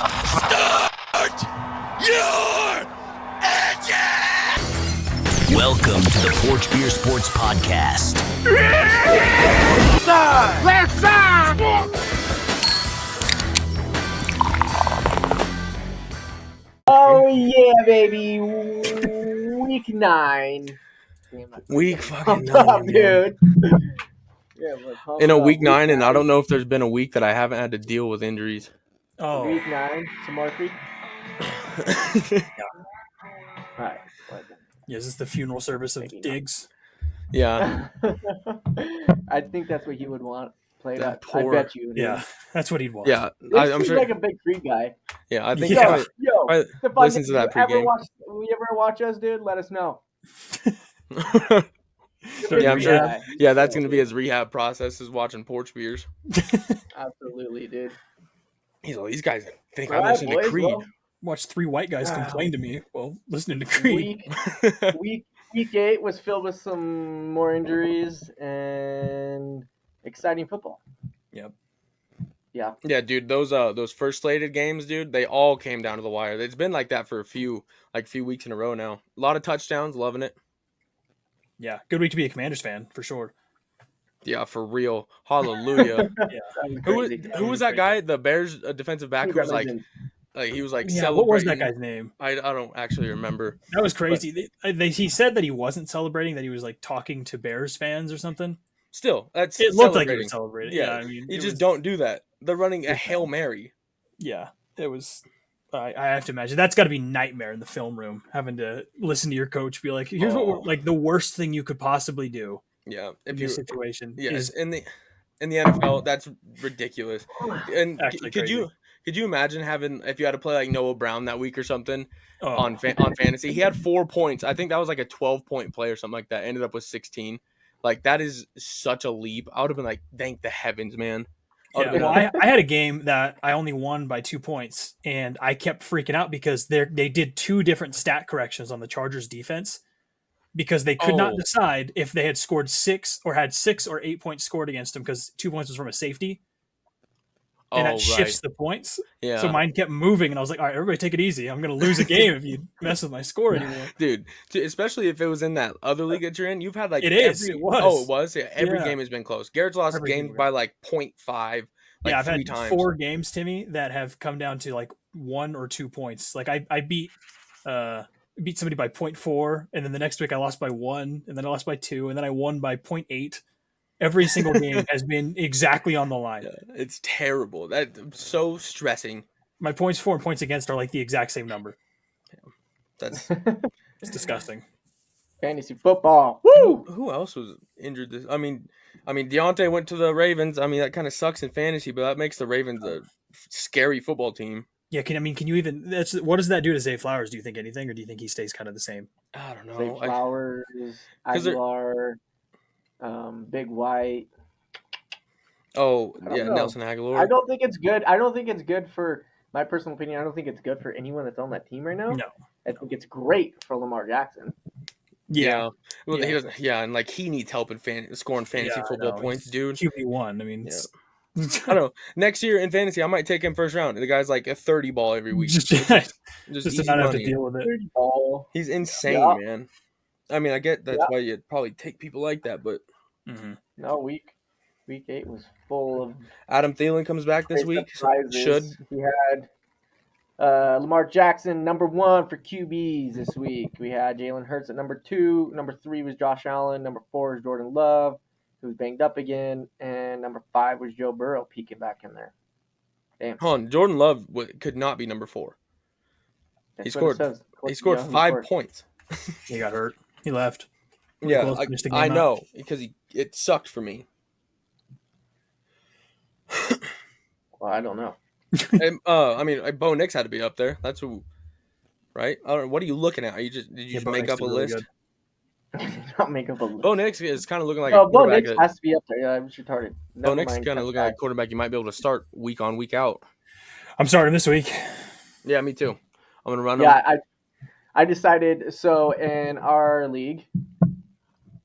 Start your engine! Welcome to the Porch Beer Sports Podcast. Left side! Oh yeah, baby! Week 9. Week fucking Pumped 9, up, man. dude. Yeah, we're pumped In a up. week 9, and I don't know if there's been a week that I haven't had to deal with injuries. Oh, Week 9, some more creek. All right. yeah, is this the funeral service of Maybe not. Diggs? Yeah, I think that's what he would want played That up. I poor- bet you. Dude. Yeah, that's what he'd want. yeah. This I'm seems sure. like a big creek guy. Yeah, I think Yeah. he probably Yo, Stefan, listens to that you ever pregame. watch us, dude? Let us know. Yeah, I'm sure. Yeah. Yeah, that's gonna be his rehab process is watching Porch Beers. Absolutely, dude. He's like, these guys think All I right, listen to boys, Creed. well, Watched 3 white guys complain to me while listening to Creed. Week 8 was filled with some more injuries and exciting football. Yep. Yeah. Yeah, dude, those first slated games, dude, they all came down to the wire. It's been like that for a few weeks in a row now. A lot of touchdowns, loving it. Yeah, good week to be a Commanders fan for sure. Yeah, for real. Hallelujah. Crazy. Who was that guy? The Bears defensive back who was like he was like Yeah, what was that celebrating. guy's name? I don't actually remember. That was crazy. He said that he wasn't celebrating, that he was like talking to Bears fans or something. Still, that's It looked like he celebrating. was celebrating. Yeah, Yeah, I mean, You it just was- don't do that. They're running a Yeah. Hail Mary. Yeah, it was. I have to imagine that's got to be nightmare in the film room, having to listen to your coach be like, "Here's what we're, like the worst thing you could possibly do Yeah, in if this you situation." yes is in the NFL, that's ridiculous. And Actually could crazy. you imagine having if you had to play like Noah Brown that week or something oh, on fantasy? He had 4 points. I think that was like a 12-point play or something like that. Ended up with 16. Like that is such a leap. I would have been like, thank the heavens, man. Yeah, well, I had a game that I only won by 2 points, and I kept freaking out because they did 2 different stat corrections on the Chargers defense because they could not Oh. decide if they had scored 6 or had 6 or 8 points scored against them because 2 points was from a safety, and that shifts the points. Yeah. So mine kept moving, and I was like, all right, everybody take it easy. I'm going to lose a game if you mess with my score anymore. Dude, especially if it was in that other league that you're in, you've had like It is. It was. Oh, it was. Yeah, every Yeah. game has been close. Garrett's lost Every game games we by like 0.5, like yeah, I've 3 had times. 4 games, Timmy, that have come down to like 1 or 2 points. Like I beat somebody by 0.4, and then the next week I lost by 1, and then I lost by 2, and then I won by 0.8. Every single game has been exactly on the line. Yeah, it's terrible. That's so stressing. My points for and points against are like the exact same number. That's It's disgusting. Fantasy football. Woo! who else was injured this? I mean, Deontay went to the Ravens. I mean, that kind of sucks in fantasy, but that makes the Ravens a scary football team. Yeah, can you even? What does that do to Zay Flowers? Do you think anything, or do you think he stays kind of the same? I don't Zay know. Flowers, 'cause they're- Aguilar, Big White. I don't know. Nelson Aguilar. I don't think it's good. I don't think it's good for my personal opinion. I don't think it's good for anyone that's on that team right now. No. I think it's great for Lamar Jackson. Yeah. Well, Yeah. he doesn't. Yeah, and like he needs help in scoring fantasy Yeah, I football know. points, dude. QB1. I mean, Yeah. I don't know. Next year in fantasy, I might take him first round. The guy's like a 30 ball every week. just Just to easy not have to money. deal with it. Ball. He's insane, Yeah. man. I mean, I get that's Yeah. why you'd probably take people like that, but Mm-hmm. No, week 8 was full of Adam Thielen comes back this week. surprises. Should. We had Lamar Jackson number 1 for QBs this week. We had Jalen Hurts at number 2. Number 3 was Josh Allen. Number 4 is Jordan Love, who's banged up again, and number 5 was Joe Burrow peeking back in there. Damn. Hold on, Jordan Love could not be number 4. That's He what it scored. says. He scored Yeah, 5 points. He got hurt. He left. Yeah, Close, finished the game I out. know because it sucked for me. Well, I don't know. And, I mean, Bo Nix had to be up there. That's who, right? I don't know, what are you looking at? Did you Yeah, just Bo make Nix up a did really list? good. Not make up a list. Bo Nix is kind of looking like Oh, a Bo quarterback. Nix has to be up there. Yeah, I'm retarded. Bo Never Nix mind. kind of looking like a quarterback you might be able to start week on, week out. I'm starting this week. Yeah, me too. I'm gonna run him. Yeah, I decided. So in our league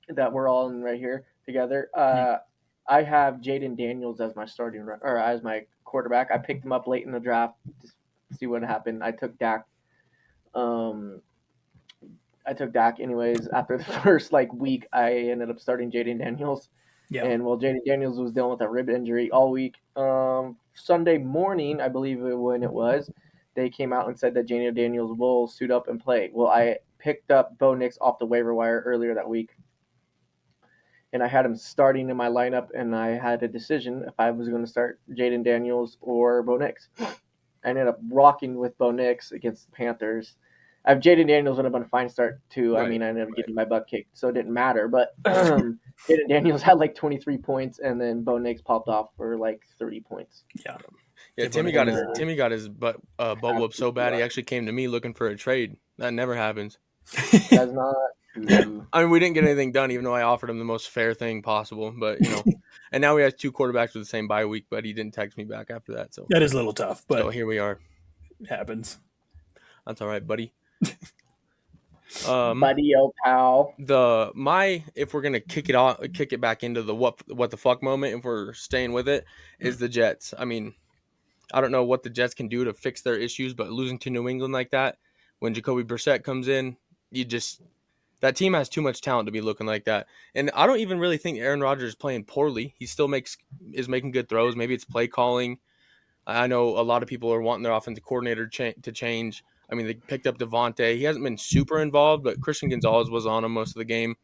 that we're all in right here together, I have Jaden Daniels as my starting or as my quarterback. I picked him up late in the draft. Just see what happened. I took Dak. I took Dak anyways. After the first week, I ended up starting Jaden Daniels. Yeah. And Jaden Daniels was dealing with a rib injury all week. Sunday morning, I believe when it was, they came out and said that Jaden Daniels will suit up and play. Well, I picked up Bo Nix off the waiver wire earlier that week, and I had him starting in my lineup, and I had a decision if I was going to start Jaden Daniels or Bo Nix. I ended up rocking with Bo Nix against the Panthers. Jaden Daniels would have been a fine start too. Right, I mean, I ended up getting my butt kicked, so it didn't matter. But Jaden Daniels had 23 points, and then Bo Nix popped off for 30 points. Yeah. Yeah, Timmy got his butt whooped so bad he actually came to me looking for a trade. That never happens. Does not. True. I mean, we didn't get anything done, even though I offered him the most fair thing possible. But and now we have 2 quarterbacks with the same bye week, but he didn't text me back after that. So That is a little tough, but so here we are. it happens. That's all right, buddy. Buddy, pal. If we're gonna kick it back into the what the fuck moment, if we're staying with it, is the Jets. I mean, I don't know what the Jets can do to fix their issues, but losing to New England like that, when Jacoby Brissett comes in, that team has too much talent to be looking like that. And I don't even really think Aaron Rodgers is playing poorly. He still is making good throws. Maybe it's play calling. I know a lot of people are wanting their offensive coordinator to change. I mean, they picked up Devontae. He hasn't been super involved, but Christian Gonzalez was on him most of the game.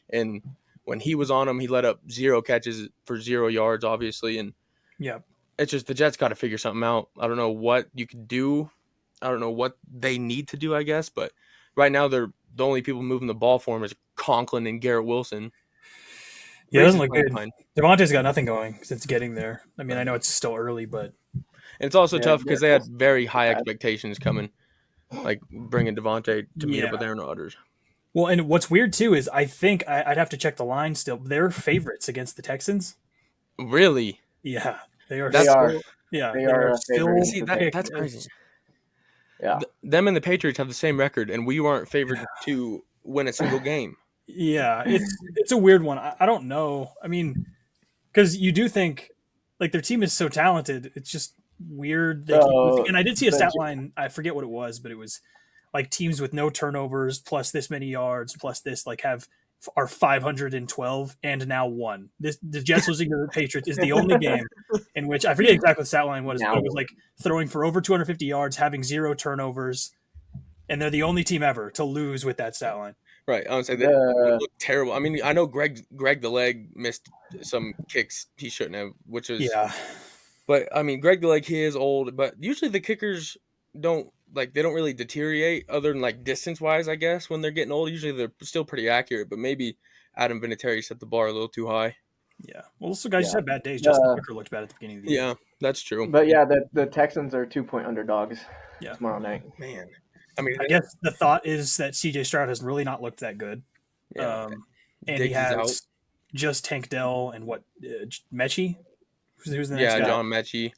And when he was on him, he let up 0 catches for 0 yards, obviously. And Yeah. it's just the Jets got to figure something out. I don't know what you could do. I don't know what they need to do, I guess. But right now, they're the only people moving the ball for him is Conklin and Garrett Wilson. Yeah, it doesn't look good. Devontae's got nothing going since getting there. I mean, I know it's still early, but and it's also tough because they had very high expectations coming, bringing Devontae to meet up with Aaron Rodgers. Well, and what's weird too is I think I'd have to check the line still. They're favorites against the Texans. Really? Yeah, they are. They are. Yeah, they are still. See, that's crazy. Yeah, them and the Patriots have the same record, and we weren't favored to win a single game. Yeah, it's a weird one. I don't know. I mean, because you do think their team is so talented. It's just weird. They keep losing. And I did see a stat line. I forget what it was, but it was teams with no turnovers plus this many yards plus this are 512 and now won. The Jets losing to the Patriots is the only game in which I forget exactly what the stat line was, but it was throwing for over 250 yards, having 0 turnovers, and they're the only team ever to lose with that stat line. Right, I would say that would look terrible. I mean, I know Greg the Leg missed some kicks he shouldn't have, which is But I mean, Greg the Leg, he is old, but usually the kickers don't really deteriorate other than distance wise, I guess, when they're getting old. Usually they're still pretty accurate, but maybe Adam Vinatieri set the bar a little too high. Yeah. Well, those guys just had bad days. Justin Tucker looked bad at the beginning of the year. Yeah, that's true. But the Texans are 2-point underdogs tomorrow night. Man. I mean, I guess the thought is that CJ Stroud has really not looked that good. Yeah. And he has just Tank Dell and Mechie? Who's the next guy? John Mechie.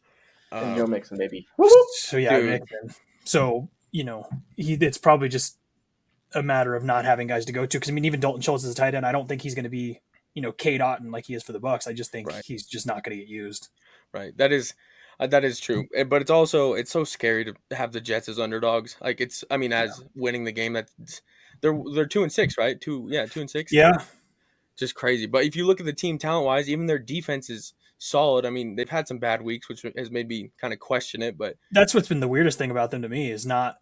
And Joe Mixon, maybe. So, Mixon. So, it's probably just a matter of not having guys to go to. Because, I mean, even Dalton Schultz is a tight end. I don't think he's going to be, Cade Otton like he is for the Bucs. I just think he's just not going to get used. Right. That is true. But it's so scary to have the Jets as underdogs. As winning the game, they're 2-6, right? 2-6. Yeah. Just crazy. But if you look at the team talent wise, even their defense is solid. I mean, they've had some bad weeks, which has made me kind of question it. But that's what's been the weirdest thing about them to me is not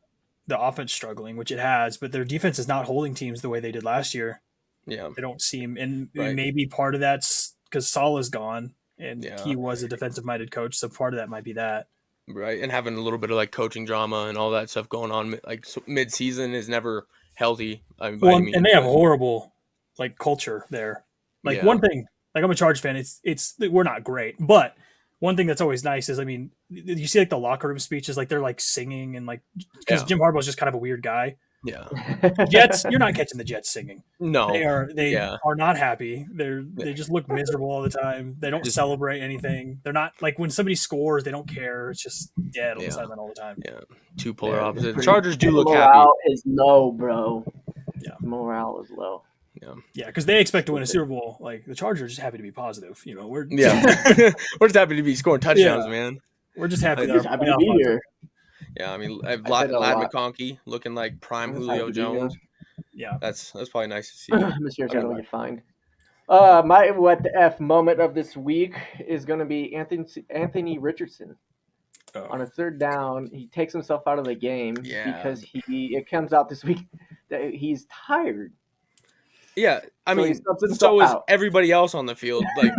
the offense struggling, which it has, but their defense is not holding teams the way they did last year. Yeah, they don't seem, and maybe part of that's because Salah's gone, and he was a defensive-minded coach, so part of that might be that. Right, and having a little bit of coaching drama and all that stuff going on, mid-season is never healthy. And they have horrible culture there. One thing. I'm a Charge fan. It's we're not great, but one thing that's always nice is, I mean, you see the locker room speeches, they're singing and because Jim Harbaugh's just kind of a weird guy. Yeah, Jets, you're not catching the Jets singing. No, they are not happy. They just look miserable all the time. They don't celebrate anything. They're not when somebody scores, they don't care. It's just dead on the sideline all the time. Yeah, two polar opposites. The Chargers do look happy. Morale is low, bro. Yeah, morale is low. Yeah, because they expect to win a Super Bowl. The Chargers are just happy to be positive. We're we're just happy to be scoring touchdowns, man. We're just happy. Happy to be here. Yeah, I mean, I said a Lad lot. McConkey looking like prime That's how Julio you do, Jones. Yeah. That's probably nice to see. This year's I don't gonna know. get fined. My what the f moment of this week is gonna be Anthony Richardson. Oh. On a third down, he takes himself out of the game Yeah, because it comes out this week that he's tired. yeah. I So he mean, subs himself so is out. everybody else on the field. Like,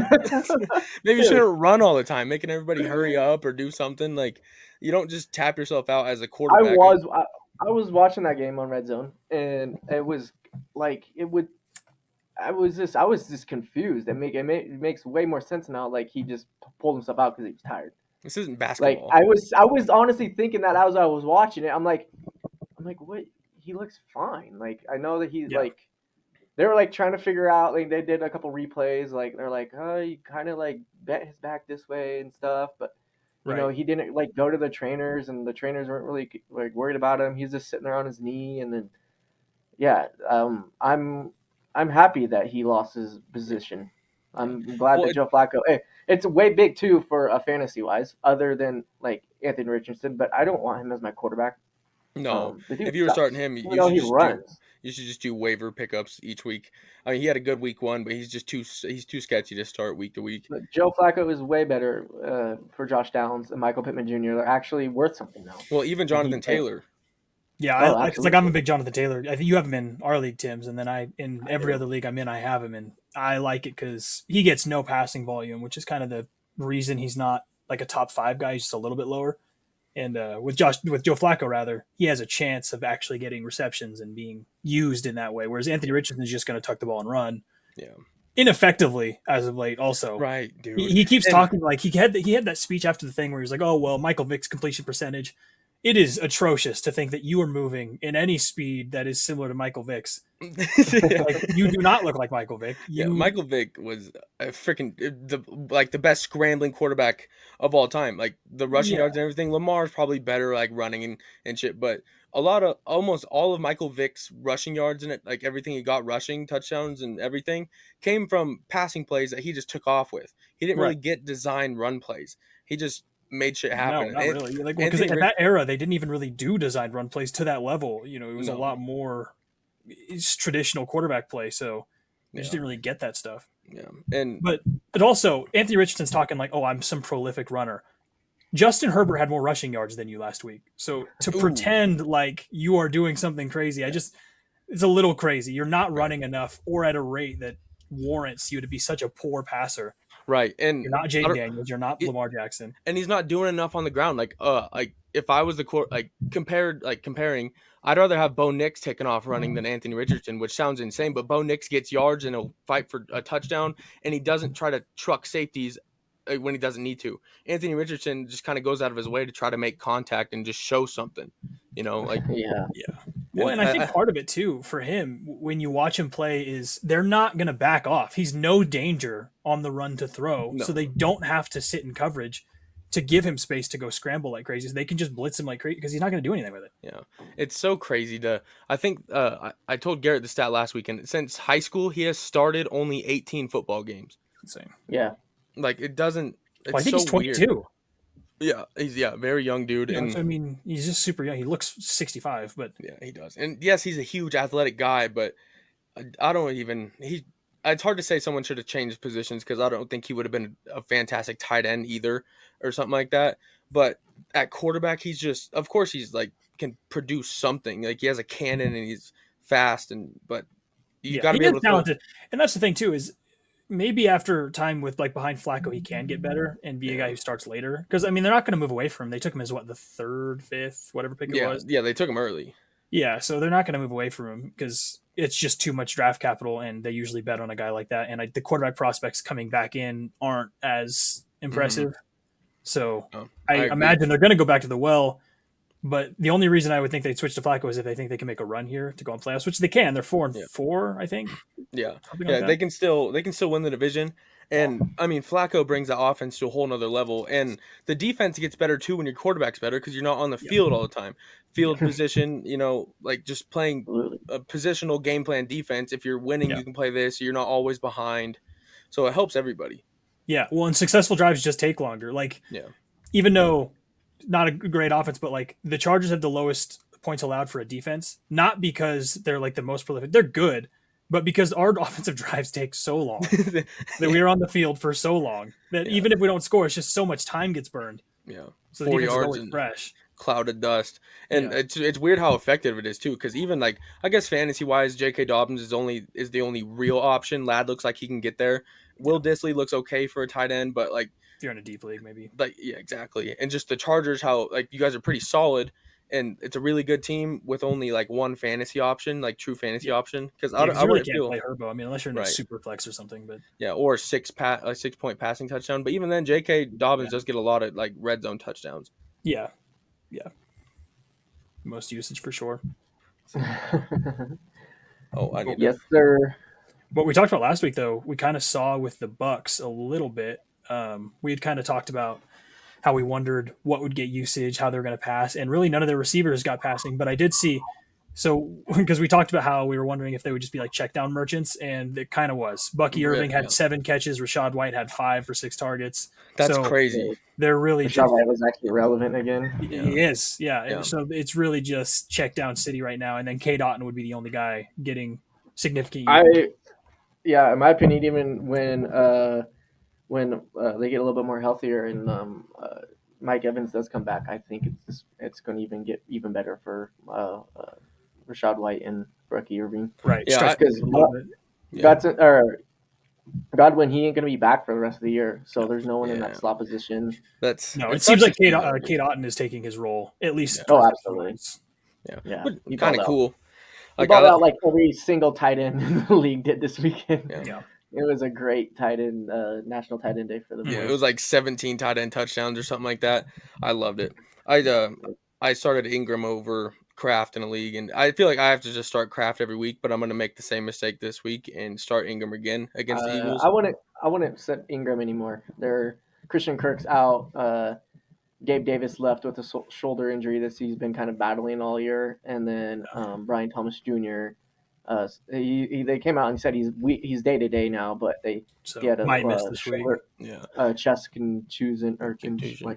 maybe you Dude, shouldn't run all the time, making everybody hurry up or do something. Like, you don't just tap yourself out as a I quarterback. was I, I was watching that game on Red Zone, and it was like it would. I was just confused. It makes way more sense now. Like he just pulled himself out because he was tired. This isn't Like basketball. I was honestly thinking that as I was watching it. I'm like, what? He looks fine. Like I know that he's Yeah. like they were like trying to figure out. Like they did a couple replays. Like they're like, oh, he kind of like bent his back this way and stuff. But you know, Right. he didn't like go to the trainers, and the trainers weren't really like worried about him. He's just sitting there on his knee, and then yeah, I'm happy that he lost his position. Yeah. I'm glad Well, that Joe Flacco. Hey, it's way big too for a fantasy wise, other than like Anthony Richardson. But I don't want him as my quarterback. no. The dude If you were starting sucks. him, Even though he runs. you should just do waiver pickups each week. I mean, he had a good week one, but he's too sketchy to start week to week. But Joe Flacco is way better for Josh Downs and Michael Pittman Jr. They're actually worth something now. Well, even And he, Jonathan Taylor. Yeah, oh, cause like I'm a absolutely. big Jonathan Taylor. I think you have him in our league, Tim's, and then in I every do. other league I'm in, I have him, and I like it because he gets no passing volume, which is kind of the reason he's not like a top 5 guy. He's just a little bit lower. And with Joe Flacco, rather, he has a chance of actually getting receptions and being used in that way. Whereas Anthony Richardson is just going to tuck the ball and run Yeah. ineffectively as of late. Also, Right, dude. he keeps And talking like he had that speech after the thing where he was like, "Oh well, Michael Vick's completion percentage." It is atrocious to think that you are moving in any speed that is similar to Michael Vick's. Like you do not look like Michael Vick. yeah, You Michael Vick was a freaking the best scrambling quarterback of all time. Like the rushing yeah yards and everything. Lamar's probably better like running and shit, but almost all of Michael Vick's rushing yards and it like everything he got rushing touchdowns and everything came from passing plays that he just took off with. He didn't right. really get design run plays. He just made shit No, happen. not And really. Like, well, because Anthony at Rich that era, they didn't even really do designed run plays to that level. You know, it was a no. lot more it's traditional quarterback play. So we just Yeah. didn't really get that stuff. Yeah. And But also, Anthony Richardson's talking like, "Oh, I'm some prolific runner." Justin Herbert had more rushing yards than you last week. So to ooh, pretend like you are doing something crazy, it's a little crazy. You're not right. running enough or at a rate that warrants you to be such a poor passer. Right. And You're not I Jaden don't Daniels. You're not it, Lamar Jackson. and he's not doing enough on the ground. Like if I was the court, comparing, I'd rather have Bo Nix taking off running than Anthony Richardson, which sounds insane. But Bo Nix gets yards and he'll fight for a touchdown, and he doesn't try to truck safeties when he doesn't need to. Anthony Richardson just kind of goes out of his way to try to make contact and just show something, like. Yeah. Yeah. Well, And and I think part of it too for him when you watch him play is they're not going to back off. He's no danger on the run to throw, so no, they don't have to sit in coverage to give him space to go scramble like crazy. So they can just blitz him like crazy because he's not going to do anything with it. yeah, it's so crazy to. I think I told Garrett the stat last weekend. Since high school, he has started only 18 football games. Insane. Yeah. Like it doesn't. Well, I It's think so he's weird. 22. Yeah, he's very young dude, You know, and so I mean, he's just super young. He looks 65, but yeah, he does. And yes, he's a huge athletic guy, but I don't even he. It's hard to say someone should have changed positions because I don't think he would have been a fantastic tight end either or something like that. But at quarterback, he's just of course he's like can produce something. Like he has a cannon and he's fast but you yeah, got to he be is able to throw. talented. And that's the thing too is maybe after time with like behind Flacco, he can get better and be a guy Yeah, who starts later. Because I mean, they're not going to move away from him. They took him as what the third, fifth, whatever pick it yeah, was. yeah. They took him early. Yeah, so they're not going to move away from him because it's just too much draft capital, and they usually bet on a guy like that. And the quarterback prospects coming back in aren't as Hmm. impressive. So Oh, I I agree. imagine they're going to go back to the well. But the only reason I would think they'd switch to Flacco is if they think they can make a run here to go on playoffs, which they can. They're 4-4, I think, Yeah, something like yeah, that. they can still win the division, and I mean Flacco brings the offense to a whole nother level, and the defense gets better too when your quarterback's better because you're not on the Yeah, field all the time. yeah, Field position, like just playing Absolutely. a positional game plan defense. If you're winning, yeah, you can play this. You're not always behind, so it helps everybody. yeah. Well, and successful drives just take longer. Like Yeah, even though not a great offense, but like the Chargers have the lowest points allowed for a defense, not because they're like the most prolific. They're good, but because our offensive drives take so long that we are on the field for so long that Yeah. even if we don't score, it's just so much time gets burned. Yeah, So the 4 defense is yards always and fresh. cloud of dust, and Yeah. it's weird how effective it is too. Because even like I guess fantasy wise, J.K. Dobbins is the only real option. Lad looks like he can get there. Will Disley looks okay for a tight end, but like If you're in a deep league, maybe. yeah, exactly. And just the Chargers, how like you guys are pretty solid, and it's a really good team with only like one fantasy option, like true fantasy Yeah. option. Because Yeah, because I you really wouldn't can't feel play Herbo. I mean, unless you're in a right. super flex or something. But Yeah, or a 6-point passing touchdown. But even then, J.K. Dobbins Yeah. does get a lot of like red zone touchdowns. yeah, most usage for sure. Oh, I need to. Yes, sir. What we talked about last week, though, we kind of saw with the Bucks a little bit. We had kind of talked about how we wondered what would get usage, how they're going to pass, and really none of their receivers got passing. But I did see, so because we talked about how we were wondering if they would just be like check down merchants, and it kind of was. Bucky Irving had Yeah. 7 catches, Rashad White had 5 for 6 targets. That's So crazy. they're really Rashad just White was actually relevant again. he is, yeah. Yeah. So it's really just check down City right now, and then K. Dotton would be the only guy getting significant usage. Yeah, in my opinion, even when they get a little bit more healthier and Mike Evans does come back, I think it's going to even get even better for Rashad White and Bucky Irving. Right. Yeah, Stretch Because a little bit. Godwin, he ain't going to be back for the rest of the year, so there's no one in Yeah. that slot position. That's No, it it's seems such like a Kate, team that would be- Kate Otten is taking his role, at least. Yeah. Oh, first absolutely. performance. Yeah, he kind balled of out. cool. He Like balled out like every single tight end in the league did this weekend. Yeah. Yeah. It was a great tight end, national tight end day for the boys. Yeah, it was like 17 tight end touchdowns or something like that. I loved it. I started Ingram over Kraft in a league, and I feel like I have to just start Kraft every week, but I'm gonna make the same mistake this week and start Ingram again against the Eagles. I wouldn't set Ingram anymore. Christian Kirk's out. Gabe Davis left with a shoulder injury that he's been kind of battling all year, and then Brian Thomas Jr. They came out and said he's day to day now, but he So had a might miss this week. shoulder Yeah, chest contusion or Contusion,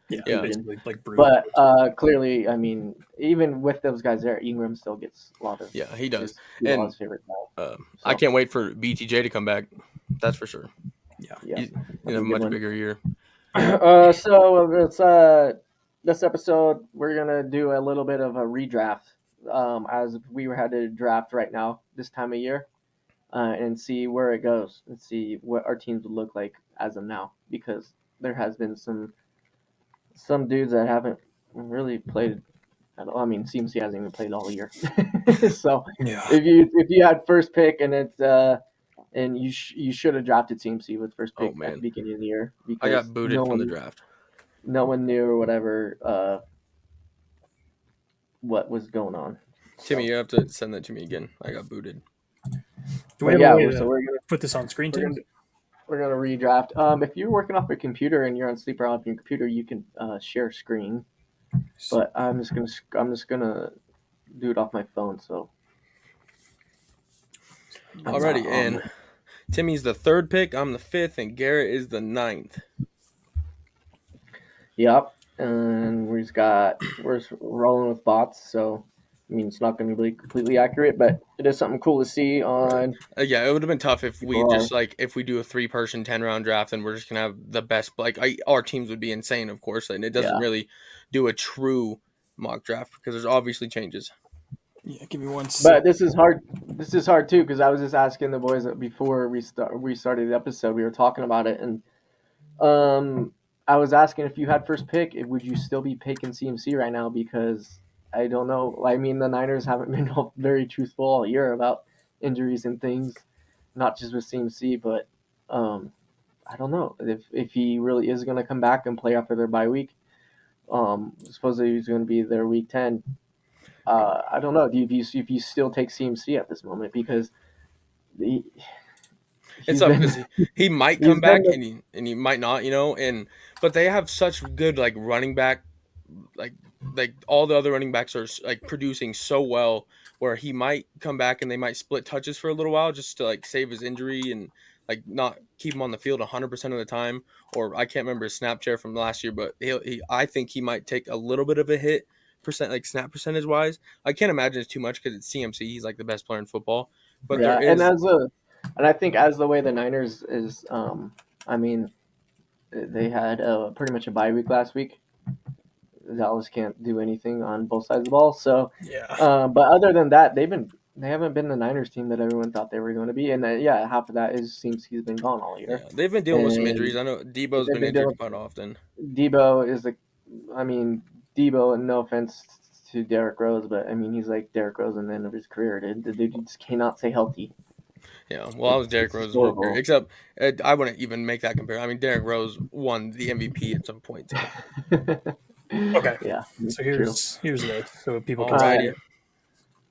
Yeah, Yeah. basically like bruise. But clearly, I mean, even with those guys there, Ingram still gets a lot of. yeah, he does. He's And his favorite guy. I can't wait for BTJ to come back. That's for sure. Yeah. Yeah, He's that'd in be a good much one. bigger year. So it's this episode we're gonna do a little bit of a redraft, as we had to draft right now this time of year, and see where it goes and see what our teams would look like as of now, because there has been some dudes that haven't really played at all. I mean, CMC hasn't even played all year. So Yeah. if you had first pick and it's and you should have drafted CMC with first pick Oh, man. at the beginning of the year, I because got booted from the draft. no one knew or whatever what was going on. Timmy, you have to send that to me again. I got booted. Do we But have a yeah, way so to we're gonna put this on screen too? redraft. If you're working off a computer and you're on sleeper off your computer, you can share screen. But I'm just gonna do it off my phone. So Alrighty, and Timmy's the 3rd pick. I'm the 5th, and Garrett is the 9th. yep. And we're rolling with bots. So I mean, it's not going to be completely accurate, but it is something cool to see on. Yeah, it would have been tough if we People just if we do a 3-person 10-round draft and we're just gonna have the best. Our teams would be insane, of course, and it doesn't really do a true mock draft because there's obviously changes. Yeah, give me one But sec. this is hard. This is hard too, because I was just asking the boys before we started the episode. We were talking about it, and I was asking if you had first pick, would you still be picking CMC right now? Because I don't know. I mean, the Niners haven't been very truthful all year about injuries and things, not just with CMC, but I don't know if he really is going to come back and play after their bye week. Supposedly he's going to be there week 10. I don't know. If you still take CMC at this moment, because It's tough because he might come back and he might not, but they have such good running back, like all the other running backs are producing so well where he might come back and they might split touches for a little while just to save his injury and not keep him on the field 100% of the time, or I can't remember his snap share from last year, but I think he might take a little bit of a hit snap percentage wise. I can't imagine it's too much because it's CMC. He's like the best player in football, but there is. And I think as the way the Niners is, I mean, they had pretty much a bye week last week. Dallas can't do anything on both sides of the ball. So, Yeah. but other than that, they haven't been the Niners team that everyone thought they were going to be. And half of that seems he's been gone all year. Yeah, they've been dealing with some And injuries. I know Debo's been injured quite often. Debo is Debo, and no offense to Derrick Rose, but I mean he's like Derrick Rose in the end of his career. The dude just cannot stay healthy. Yeah, well, I was Derrick Rose's whole career, except I wouldn't even make that comparison. I mean, Derrick Rose won the MVP at some point. So. Okay. Yeah. So here's this, so people can Alrighty. see it.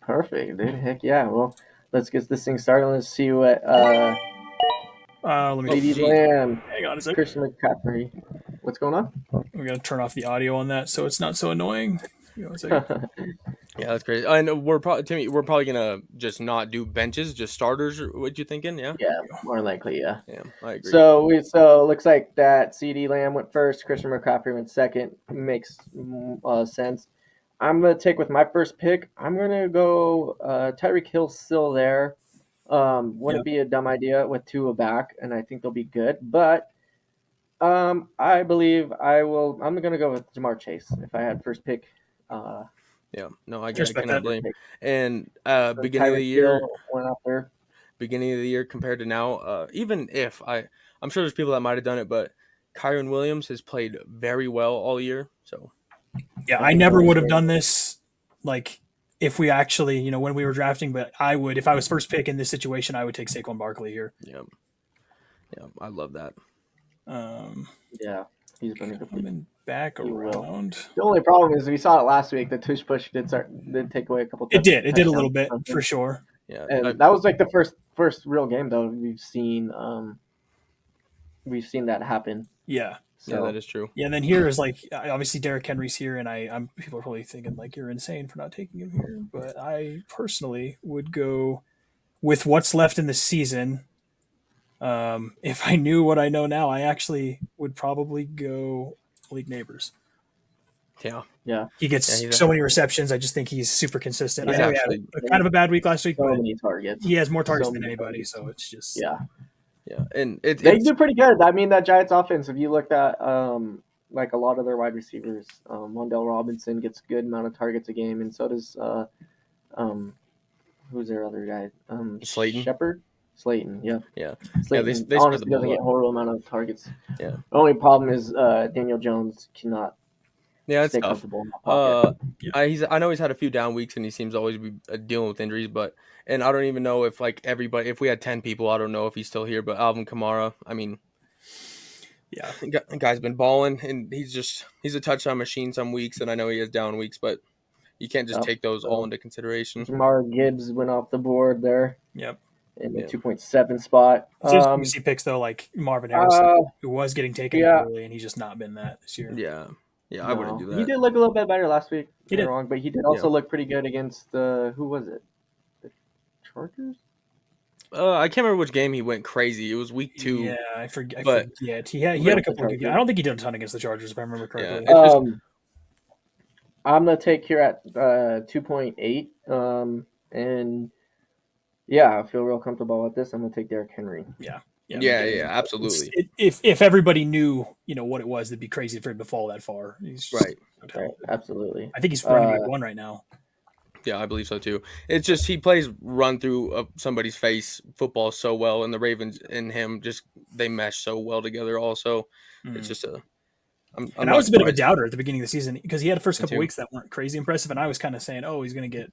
Perfect, dude. Heck yeah. Well, let's get this thing started. Let's see what Let me CeeDee Lamb, hang on a second. Christian McCaffrey. What's going on? We're gonna turn off the audio on that so it's not so annoying. Hang on a second. Yeah, that's crazy. I know we're probably gonna just not do benches, just starters. What you thinking? Yeah. Yeah, more likely, yeah. Yeah, I agree. So it looks like that CeeDee Lamb went first, Christian McCaffrey went second. Makes sense. I'm gonna take with my first pick. I'm gonna go Tyreek Hill's still there. Wouldn't be a dumb idea with Tua back, and I think they'll be good. But I believe I'm gonna go with Jamar Chase if I had first pick. Yeah, no, I Respect cannot that. blame. And Beginning beginning of the year compared to now, even if I'm sure there's people that might have done it, but Kyron Williams has played very well all year. So Yeah, I never would have done this, like if we actually, when we were drafting. But I would, if I was first pick in this situation, I would take Saquon Barkley here. yeah, I love that. Yeah, he's been a good pick. Coming back around. The only problem is we saw it last week. The tush push did take away a couple. It did a little bit for sure. Yeah, and that was like the first real game though we've seen that happen. Yeah. So, yeah, that is true. Yeah, and then here is like obviously Derrick Henry's here, and I'm people are probably thinking like you're insane for not taking him here, but I personally would go with what's left in the season. If I knew what I know now, I actually would probably go Malik Neighbors. Yeah. He gets so many receptions. I just think he's super consistent. He's I know he had kind of a bad week last week, so but many targets. he has more targets than anybody, so it's just Yeah, and they do pretty good. I mean, that Giants offense. If you looked at like a lot of their wide receivers, Wandale Robinson gets good amount of targets a game, and so does who's their other guy? Slayton. Slayton, yeah. Slayton they honestly the doesn't get a horrible amount of targets. Yeah. The only problem is Daniel Jones cannot. Yeah, it's stay tough. comfortable in the pocket. I know he's had a few down weeks, and he seems to always be dealing with injuries. And I don't even know if if we had 10 people, I don't know if he's still here. But Alvin Kamara, I mean, yeah, the guy's been balling, and he's a touchdown machine some weeks, and I know he has down weeks, but you can't just take those all into consideration. Jamar Gibbs went off the board there. Yep. In the 2.7 spot. Juicy picks though, like Marvin Harrison, who was getting taken early, and he's just not been that this year. Yeah, I wouldn't do that. He did look a little bit better last week. He did, but he did also look pretty good against who was it? The Chargers. I can't remember which game he went crazy. It was week 2. Yeah, I forget. He had a couple of good games. I don't think he did a ton against the Chargers, if I remember correctly. Yeah, I'm gonna take here at 2.8. And yeah, I feel real comfortable with this. I'm gonna take Derrick Henry. Yeah, absolutely. If everybody knew, what it was, it'd be crazy for him to fall that far. He's right, absolutely. I think he's running back 1 right now. Yeah, I believe so too. It's just he plays run through somebody's face football so well, and the Ravens and him they mesh so well together. Also, it's just I was a bit of a doubter at the beginning of the season because he had the first couple weeks that weren't crazy impressive, and I was kind of saying, "Oh, he's going to get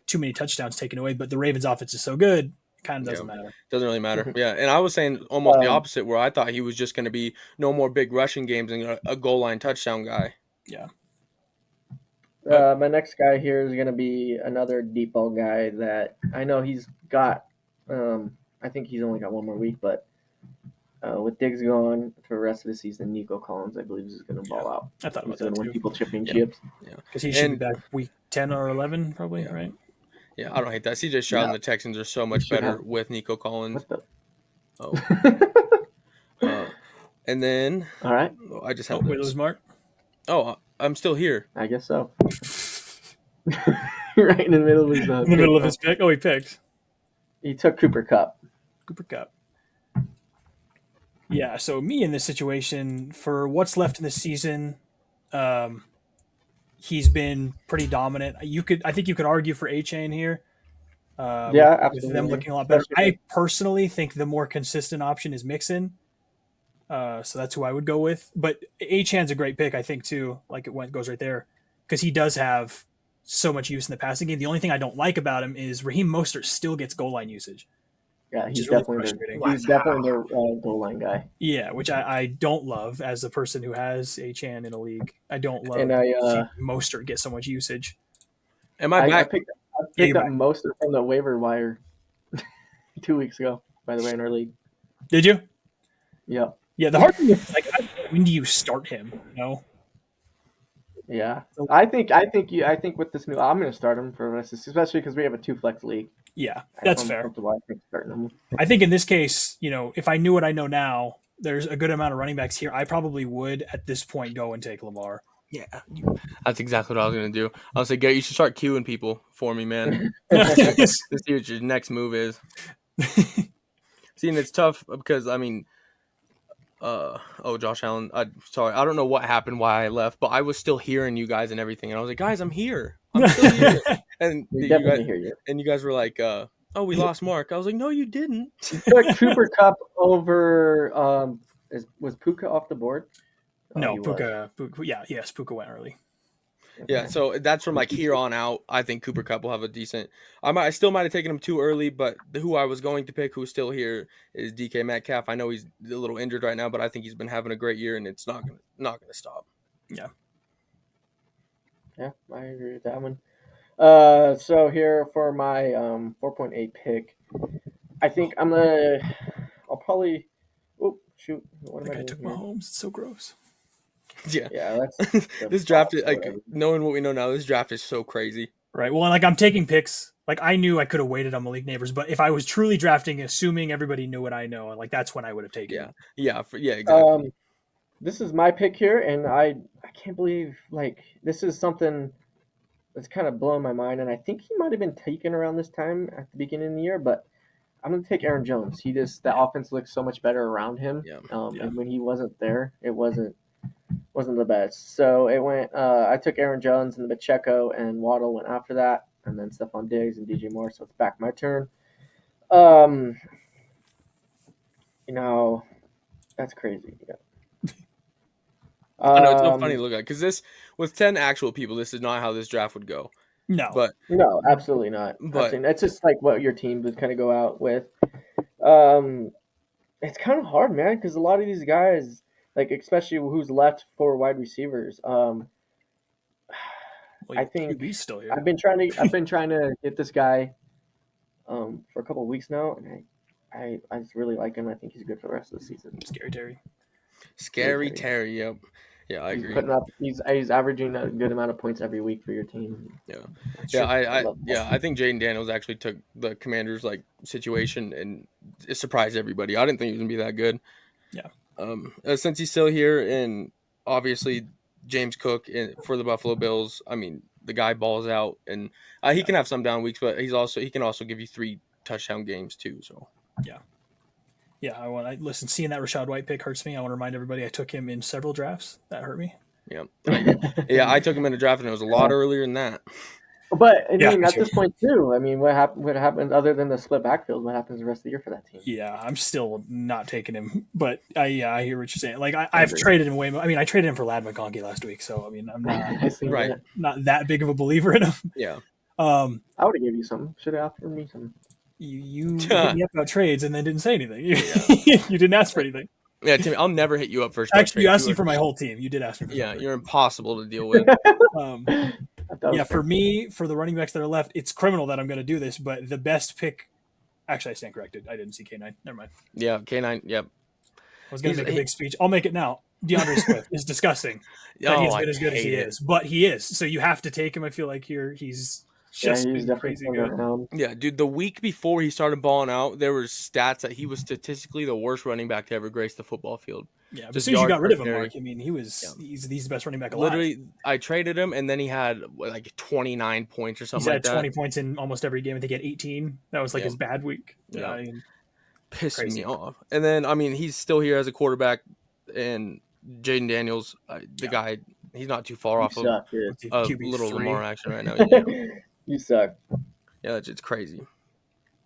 too many touchdowns taken away." But the Ravens' offense is so good, it kind of doesn't matter. Doesn't really matter. Yeah, and I was saying almost the opposite, where I thought he was just going to be no more big rushing games and a goal line touchdown guy. Yeah. My next guy here is going to be another deep ball guy that I know he's got. I think he's only got 1 more week, but with Diggs gone for the rest of the season, Nico Collins, I believe, is going to ball out. I thought about that too. Win people championships. Yeah, because he should be back week 10 or 11, probably, right? Yeah, I don't hate that. CJ Stroud and the Texans are so much better with Nico Collins. What the? Oh, And then All right. I just Oh, have wait, this. lose Mark. Oh, I'm still here. I guess so. Right in the middle of his In the middle of his pick. Oh, he picked He took Cooper Cup. Cooper Cup. Yeah, so me in this situation, for what's left in the season, um, he's been pretty dominant. I think you could argue for A-Chain here, Yeah, with them absolutely. looking a lot better. Especially I personally think the more consistent option is Mixon. So that's who I would go with. But A-Chan's a great pick, I think, too. Like goes right there because he does have so much use in the passing game. The only thing I don't like about him is Raheem Mostert still gets goal line usage, yeah, which he's is really definitely frustrating. he's definitely their goal line guy. Yeah, which I don't love as a person who has A-Chan in a league. I don't love And seeing Mostert get so much usage. Am I I back? Yeah, picked up most of from the waiver wire 2 weeks ago. By the way, in our league. Did you? Yep. Yeah, the hard thing is like when do you start him? Yeah. So- I think with this new, I'm going to start him for the rest of, especially because we have a 2 flex league. Yeah, that's I'm fair. comfortable, I think, starting him. I think in this case, if I knew what I know now, there's a good amount of running backs here. I probably would at this point go and take Lamar. Yeah, that's exactly what I was gonna do. I was like, you should start queuing people for me, man. Yes. To see what your next move is. See, and it's tough because I mean, Josh Allen. Sorry, I don't know what happened, why I left, but I was still hearing you guys and everything, and I was like, guys, I'm here. I'm still here. And We you definitely guys, hear you. and you guys were like, we lost Mark. I was like, no, you didn't. Took Cooper Cup over. Was Puka off the board? Oh, No, he was. Puka. Yes, Puka went early. Yeah, Okay. so that's from like here on out. I think Cooper Cup will have a decent. I still might have taken him too early, but who I was going to pick, who's still here, is DK Metcalf. I know he's a little injured right now, but I think he's been having a great year, and it's not gonna stop. Yeah. Yeah, I agree with that one. So here for my 4.8 pick, I think I'll probably. Oh shoot! What That am I guy doing took here? Mahomes. It's so gross. Yeah, Yeah, that's this draft is or like whatever. knowing what we know now. This draft is so crazy. Right. Well, like I'm taking picks. Like I knew I could have waited on Malik Neighbors, but if I was truly drafting, assuming everybody knew what I know, like that's when I would have taken him. Yeah, exactly. This is my pick here, and I can't believe like this is something that's kind of blowing my mind, and I think he might have been taken around this time at the beginning of the year, but I'm gonna take Aaron Jones. The offense looks so much better around him. Yeah. And when he wasn't there, it wasn't the best. So it went. I took Aaron Jones and the Pacheco and Waddle went after that, and then Stephon Diggs and DJ Moore. So it's back my turn. Um, that's crazy. Yeah. I know it's so funny to look at because this with 10 actual people, this is not how this draft would go. No. But No, absolutely not. But- It's just like what your team would kind of go out with. It's kind of hard, man, because a lot of these guys, like especially who's left for wide receivers, well, I think QB's still here. I've been trying to get this guy for a couple of weeks now, and I just really like him. I think he's good for the rest of the season. Scary Terry. Scary Terry, yep. Yeah, I He's agree. putting up. He's averaging a good amount of points every week for your team. That's Yeah, true. I think Jaden Daniels actually took the Commanders like situation and it surprised everybody. I didn't think he was gonna be that good. Yeah. Since he's still here, and obviously James Cook for the Buffalo Bills. I mean, the guy balls out, and he can have some down weeks, but he can also give you 3 touchdown games too. So Yeah, listen. Seeing that Rashad White pick hurts me. I want to remind everybody I took him in several drafts. That hurt me. yeah, I took him in a draft, and it was a lot earlier than that. But I Yeah, mean, me at too. this point too. I mean, what happened other than the split backfield? What happens the rest of the year for that team? Yeah, I'm still not taking him, but I hear what you're saying. Like I've agree. traded him way more. I mean, I traded him for Lad McConkey last week, so I mean, I'm not I seen Right. that. not that big of a believer in him. Yeah, I would have given you some. Should have offered me some. You hit me up about trades and then didn't say anything. You, Yeah. you didn't ask for anything. yeah, Timmy. I'll never hit you up first. about Actually, you trades. asked me for my whole team. You did ask me for Yeah, something. you're impossible to deal with. Yeah, for me, for the running backs that are left, it's criminal that I'm going to do this, but the best pick. Actually, I stand corrected. I didn't see K9. Never mind. Yeah, K9. Yep. I was going to make a big speech. I'll make it now. DeAndre Swift is disgusting that he's been as good as he is, but he is. So you have to take him. I feel like he's just he's been definitely crazy turned good. around. Yeah, dude. The week before he started balling out, there was stats that he was statistically the worst running back to ever grace the football field. Yeah, but as Just soon as you yards got per rid of him, carry. Mark, I mean, he's the best running back alive. Literally, I traded him, and then he had like 29 points or He's something like had that. 20 points in almost every game. I think he had 18. That was like Yep. his bad week. Yep. I mean, Pissed crazy. me off. And then, I mean, he's still here as a quarterback, and Jaden Daniels, the guy, he's not too far You off of suck, dude. a QB little 3. Lamar action right now. Yeah, You suck. yeah, it's crazy.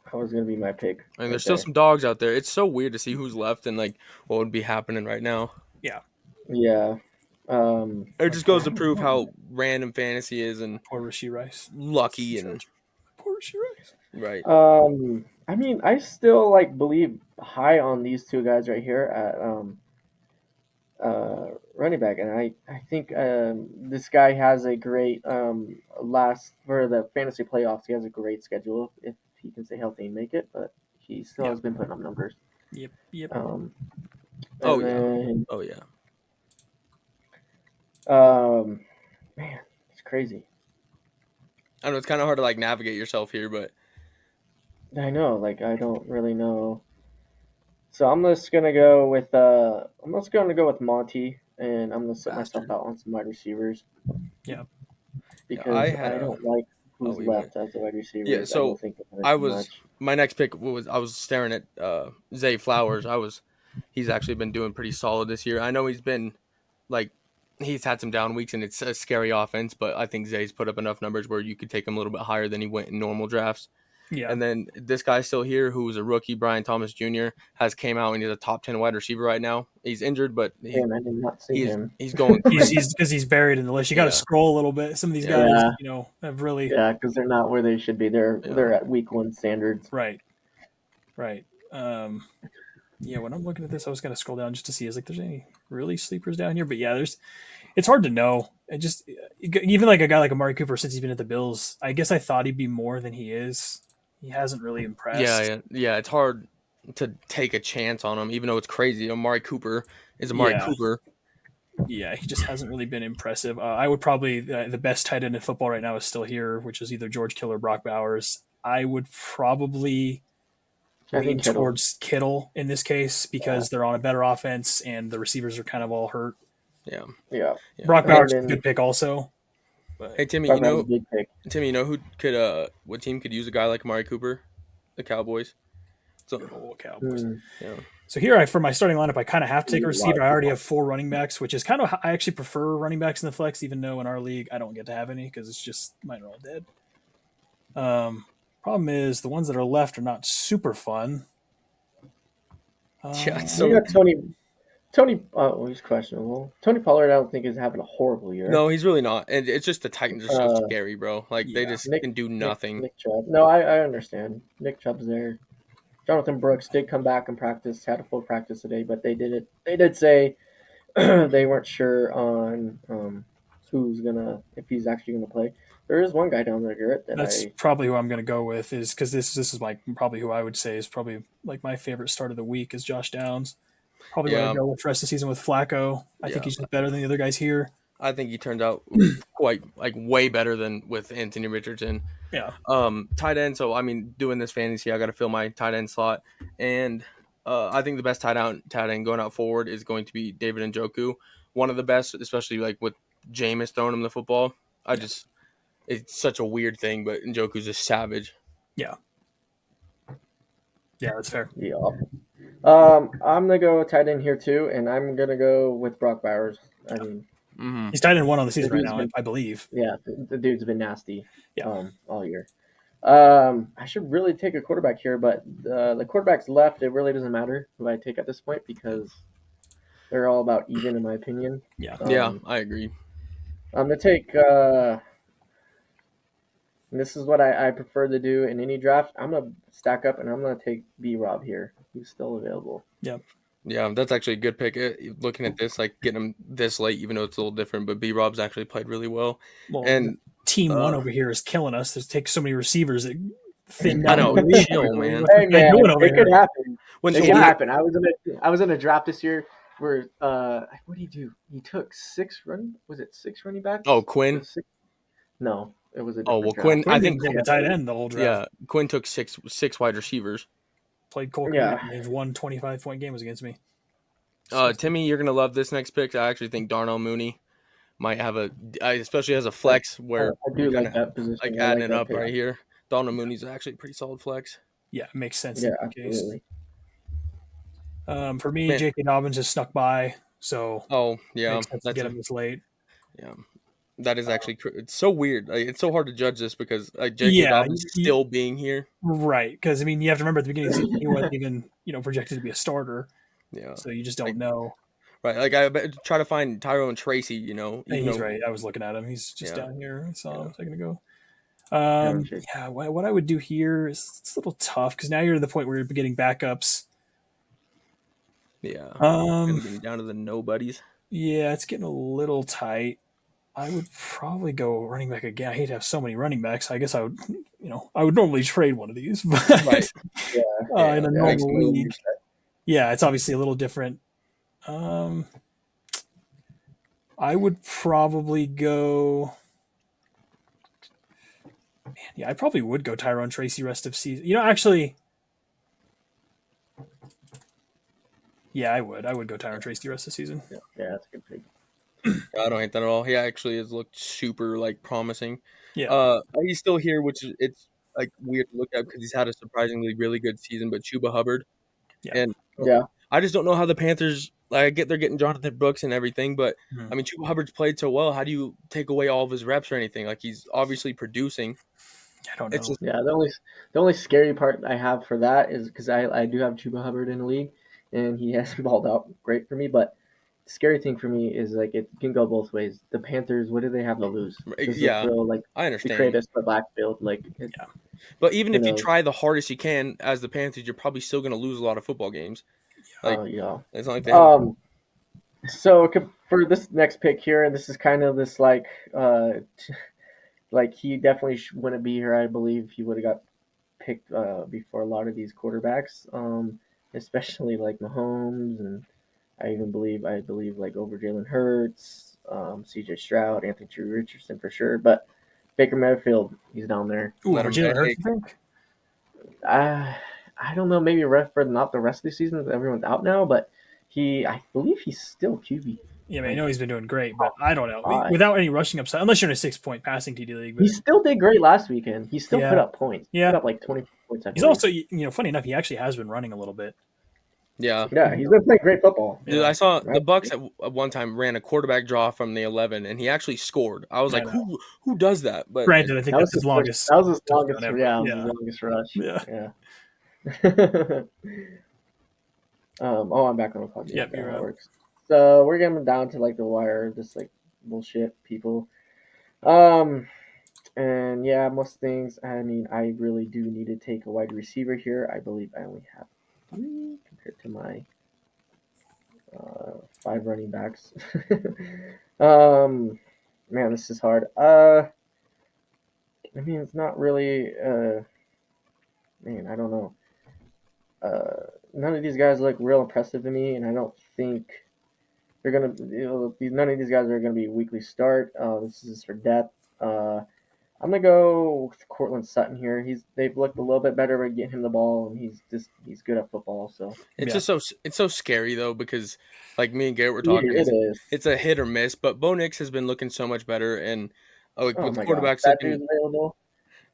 That was gonna be my pick. I mean, right there's still there. some dogs out there. It's so weird to see who's left and like what would be happening right now. Yeah, Yeah. It just goes I to don't prove know. how random fantasy is and poor Rasheed Rice. lucky and Poor Rasheed Rice. right. I mean, I still like believe high on these two guys right here at running back, and I think this guy has a great last for the fantasy playoffs. He has a great schedule if he can stay healthy and make it, but he still Yeah. has been putting up numbers. Yep. Um, Oh and yeah. then Oh yeah. man, it's crazy. I know it's kind of hard to like navigate yourself here, but I know, like I don't really know. So I'm just gonna go with Monty, and I'm gonna sit myself bastard. out on some wide receivers Yeah. Yeah, I because had I a. don't like who's Oh, you went. left as the wide Yeah. receivers. I So don't think of it I too was much. my next pick was I was staring at Zay Flowers. He's actually been doing pretty solid this year. I know he's been like he's had some down weeks and it's a scary offense, but I think Zay's put up enough numbers where you could take him a little bit higher than he went in normal drafts. Yeah. And then this guy still here, who's a rookie, Brian Thomas Jr., has came out and he's a top 10 wide receiver right now. He's injured, but Damn, I did not see him. he's going He's crazy. because he's buried in the list. You got to Yeah, scroll a little bit. Some of these yeah, guys, Yeah, have really yeah, because they're not where they should be. They're yeah. they're at week one standards. right. Yeah, when I'm looking at this, I was gonna scroll down just to see is like there's any really sleepers down here. But yeah, it's hard to know. It just even like a guy like Amari Cooper since he's been at the Bills, I guess I thought he'd be more than he is. He hasn't really impressed. Yeah. It's hard to take a chance on him, even though it's crazy. Amari Cooper is Amari Yeah. Cooper. Yeah, he just hasn't really been impressive. I would probably the best tight end in football right now is still here, which is either George Kittle or Brock Bowers. I would probably I lean think Kittle. towards Kittle in this case because they're on a better offense and the receivers are kind of all hurt. Yeah. Yeah, Yeah. Brock Hey, Bowers is a good pick also. But hey Timmy, Brock Bowers, big pick. who could what team could use a guy like Amari Cooper? The Cowboys. So good old Cowboys. yeah. So here, for my starting lineup, I kind of have to take a A lot receiver. of I already have 4 running backs, which is kind of I actually prefer running backs in the flex, even though in our league I don't get to have any because it's just mine are all dead. Problem is the ones that are left are not super fun. Yeah, it's You so got Tony. Well, he's questionable. Tony Pollard, I don't think is having a horrible year. no, he's really not. And it's just the Titans are so scary, bro. Like they yeah. just can do Nick nothing. Chubb. No, I understand. Nick Chubb's there. Jonathan Brooks did come back and practice, had a full practice today, but they did say they weren't sure on if he's actually gonna play. There is one guy down there, Garrett, that That's probably who I'm going to go with is because this is like probably who I would say is probably like my favorite start of the week is Josh Downs. Probably what I Yeah. go with the rest of the season with Flacco. I think Yeah. he's just better than the other guys here. I think he turned out quite like way better than with Anthony Richardson. Yeah. Tight end. So I mean, doing this fantasy, I got to fill my tight end slot, and I think the best tight end going out forward is going to be David Njoku. One of the best, especially like with Jameis throwing him the football. It's such a weird thing, but Njoku's a savage. Yeah. Yeah, that's fair. yeah. I'm gonna go tight end here too, and I'm gonna go with Brock Bowers. I mean, He's tied in 1 on the season right dude's now, been- I believe. yeah, the dude's been nasty. Yeah. All year. I should really take a quarterback here, but the quarterbacks left. It really doesn't matter who I take at this point because they're all about even, in my opinion. Yeah. Yeah, I agree. I'm gonna take. This is what I prefer to do in any draft. I'm gonna stack up and I'm gonna take B-Rob here. He's still available. Yeah, that's actually a good pick. Looking at this, like getting him this late, even though it's a little different, but B Rob's actually played really well. Well, And team 1 over here is killing us. There's take so many receivers that thin I down. know, the league. chill, man. What's Hey this guy man, doing over it could here? happen. When It so can we- happen. I was in a draft this year where what did he do? He took 6 running backs? Oh, Quinn? No, It was a Oh, different well, draft. Quinn, I Quinn think, didn't take a tight end the whole draft. yeah, Quinn took six wide receivers. Played Cole Yeah. Kmet, and his 125-point game was against me. Timmy, you're gonna love this next pick. I actually think Darnell Mooney might have especially as a flex where I do you're like kind of that position. like I adding like it that up pick. right here. Darnell Mooney's actually a pretty solid flex. Yeah, it makes sense Yeah, in that case. absolutely. For me, Man. J.K. Dobbins just snuck by, so Oh yeah, makes sense to get him this late. yeah. That is actually it's so weird. Like, it's so hard to judge this because like J.K. Yeah, Dobbins still being here. right. Because I mean, you have to remember at the beginning of the season, he wasn't even projected to be a starter, Yeah, so you just like, don't know. right. Like I try to find Tyrone Tracy. Hey, even he's though right. I was looking at him. He's just yeah, down here. I saw him yeah. a second ago. Shit. Yeah. What I would do here is it's a little tough because now you're to the point where you're getting backups. Yeah, Um, getting down to the nobodies. yeah, it's getting a little tight. I would probably go running back again. I hate to have so many running backs. I guess I would, I would normally trade one of these, but Right. Yeah. in a Yeah, normal absolutely. league, yeah, it's obviously a little different. I would probably go. Man, yeah, I probably would go Tyrone Tracy rest of season. Actually, yeah, I would. I would go Tyrone Tracy rest of season. Yeah, that's a good pick. I don't hate that at all. He actually has looked super like promising. Yeah, He's still here, which is it's like weird to look at because he's had a surprisingly really good season. But Chuba Hubbard, yeah. and Yeah. I just don't know how the Panthers. Like, I get they're getting Jonathan Brooks and everything, but Mhm. I mean Chuba Hubbard's played so well. How do you take away all of his reps or anything? Like he's obviously producing. I don't It's know. just Yeah, the only scary part I have for that is because I do have Chuba Hubbard in the league, and he has balled out great for me. But the scary thing for me is like it can go both ways. The Panthers, what do they have to lose? This is yeah, still like I the understand. greatest for backfield. Like, Yeah. But even who if you knows? try the hardest you can as the Panthers, you're probably still going to lose a lot of football games. Like Yeah. it's not like they have. So for this next pick here, and this is kind of this like he definitely wouldn't be here. I believe he would have got picked before a lot of these quarterbacks, especially like Mahomes, and I believe like over Jalen Hurts, C.J. Stroud, Anthony Richardson for sure. But Baker Mayfield, he's down there. Ooh, Let him Jalen Hurts, bake. you think? I don't know, maybe for not the rest of the season. Everyone's out now, but I believe he's still QB. Yeah, I mean, I know he's been doing great, but I don't know. Five. Without any rushing upside, unless you're in a 6-point passing TD league. But He still did great last weekend. He still put Yeah. up points. He Yeah. put up like 20 points. I he's believe. also, funny enough, he actually has been running a little bit. Yeah. Yeah, he's been playing great football. Dude, Yeah. I saw the Bucks at one time ran a quarterback draw from the 11, and he actually scored. I was I like, know. who does that? But Granted, I think That was that's his his longest. That was his longest. touchdown ever. Yeah, it was Yeah. his longest rush. Yeah. Yeah. I'm back on the clock. Yep, Yeah, you're that up. works. So we're getting down to like the wire, just like bullshit people. And yeah, most things. I mean, I really do need to take a wide receiver here. I believe I only have 3 compared to my 5 running backs. Man, this is hard. I mean, it's not really. Man, I don't know. None of these guys look real impressive to me, and I don't think they're gonna. None of these guys are gonna be weekly start. This is for depth. I'm gonna go with Cortland Sutton here. They've looked a little bit better by getting him the ball, and he's good at football. So it's Yeah. it's so scary though because like me and Garrett were yeah, talking, it is. it's a hit or miss. But Bo Nix has been looking so much better, and like Oh with my god, quarterbacks that looking, dude's available.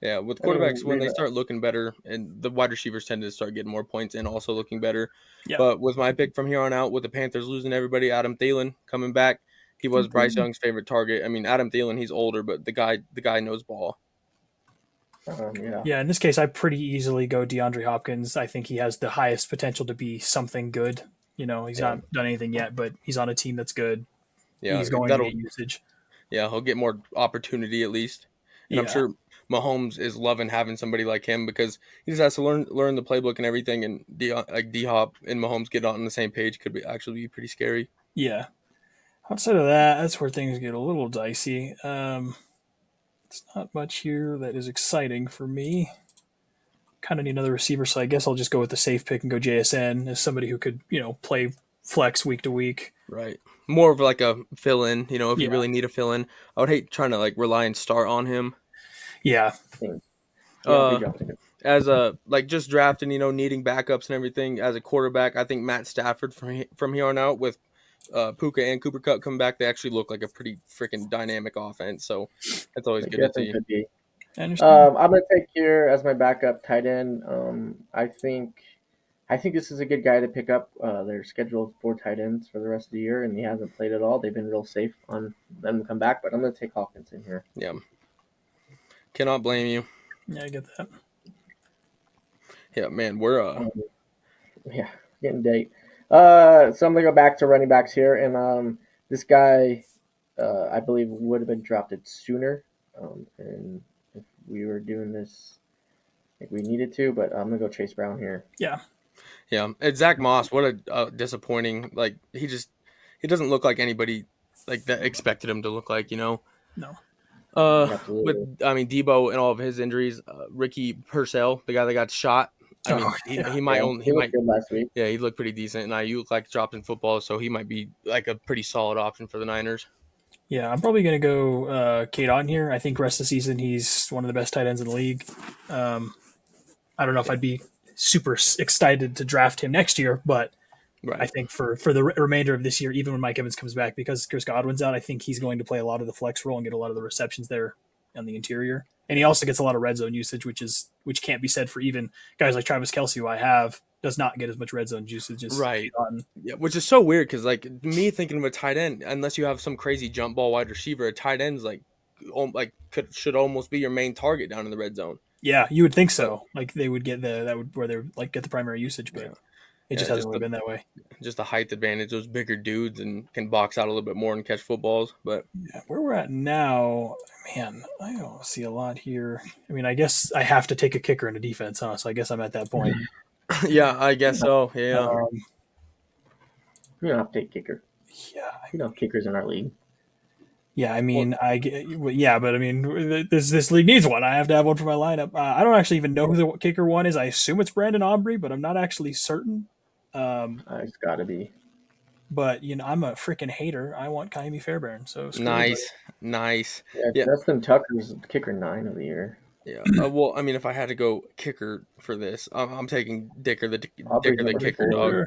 yeah, with I mean, quarterbacks when they start looking better, and the wide receivers tend to start getting more points and also looking better. Yeah. But with my pick from here on out, with the Panthers losing everybody, Adam Thielen coming back, he was Bryce Young's favorite target. I mean, Adam Thielen, he's older, but the guy knows ball. yeah. Yeah, in this case, I pretty easily go DeAndre Hopkins. I think he has the highest potential to be something good. He's Yeah. not done anything yet, but he's on a team that's good. Yeah, He's going to get usage. Yeah, he'll get more opportunity at least. And I'm Yeah. sure Mahomes is loving having somebody like him because he just has to learn the playbook and everything. And D Hop and Mahomes get on the same page could actually be pretty scary. Yeah. Outside of that, that's where things get a little dicey. It's not much here that is exciting for me. Kind of need another receiver, so I guess I'll just go with the safe pick and go JSN as somebody who could, play flex week to week. Right. More of like a fill in, if you Yeah. really need a fill in. I would hate trying to like rely and start on him. Yeah. think. Yeah, they Uh, dropped it. as a like just drafting, needing backups and everything as a quarterback, I think Matt Stafford from here on out with Puka and Cooper Cup coming back, they actually look like a pretty freaking dynamic offense. So that's always They good to definitely see. could be. I understand. I'm gonna take here as my backup tight end. I think this is a good guy to pick up. They're scheduled 4 tight ends for the rest of the year, and he hasn't played at all. They've been real safe on letting him come back, but I'm gonna take Hawkinson here. Yeah, cannot blame you. Yeah, I get that. Yeah, man, we're Um, yeah, getting date. So I'm gonna go back to running backs here, and this guy, I believe would have been drafted sooner, and if we were doing this, I think we needed to, but I'm gonna go Chase Brown here. Yeah. yeah, it's Zach Moss. What a disappointing. Like he doesn't look like anybody like that expected him to look like. No. With Absolutely. Debo and all of his injuries, Ricky Purcell, the guy that got shot. I Oh, mean, he, yeah. he might Yeah, only he he looked might good last week. yeah, he looked pretty decent. And Ayuk like dropped in football, so he might be like a pretty solid option for the Niners. Yeah, I'm probably going to go Kate Otten here. I think rest of the season he's one of the best tight ends in the league. Um, I don't know if I'd be super excited to draft him next year, but I Right. think for the remainder of this year, even when Mike Evans comes back, because Chris Godwin's out, I think he's going to play a lot of the flex role and get a lot of the receptions there on the interior. And he also gets a lot of red zone usage, which can't be said for even guys like Travis Kelce, who I have, does not get as much red zone usage as Right. Kate Otten. Yeah, which is so weird because like me thinking of a tight end, unless you have some crazy jump ball wide receiver, a tight end's like should almost be your main target down in the red zone. Yeah, you would think But so. Like they would get that would where they would like get the primary usage, but yeah, it just yeah, hasn't really been that way. just the height advantage. Those bigger dudes and can box out a little bit more and catch footballs. But Yeah, where we're at now, man, I don't see a lot here. I mean, I guess I have to take a kicker in a defense, huh? So I guess I'm at that point. yeah, I guess so. Yeah, Um, We don't have to take kicker. yeah, We don't have kickers in our league. yeah. I well, mean, yeah, but I mean, this league needs one. I have to have one for my lineup. I don't actually even know who the kicker one is. I assume it's Brandon Aubrey, but I'm not actually certain. It's got to be. But I'm a freaking hater. I want Kaimi Fairbairn, so screw you, buddy. nice. Yeah, Yeah, Justin Tucker's kicker 9 of the year. yeah. Well, I mean, if I had to go kicker for this, I'm taking Dicker Aubrey's Dicker the number kicker 4. dog. Sure.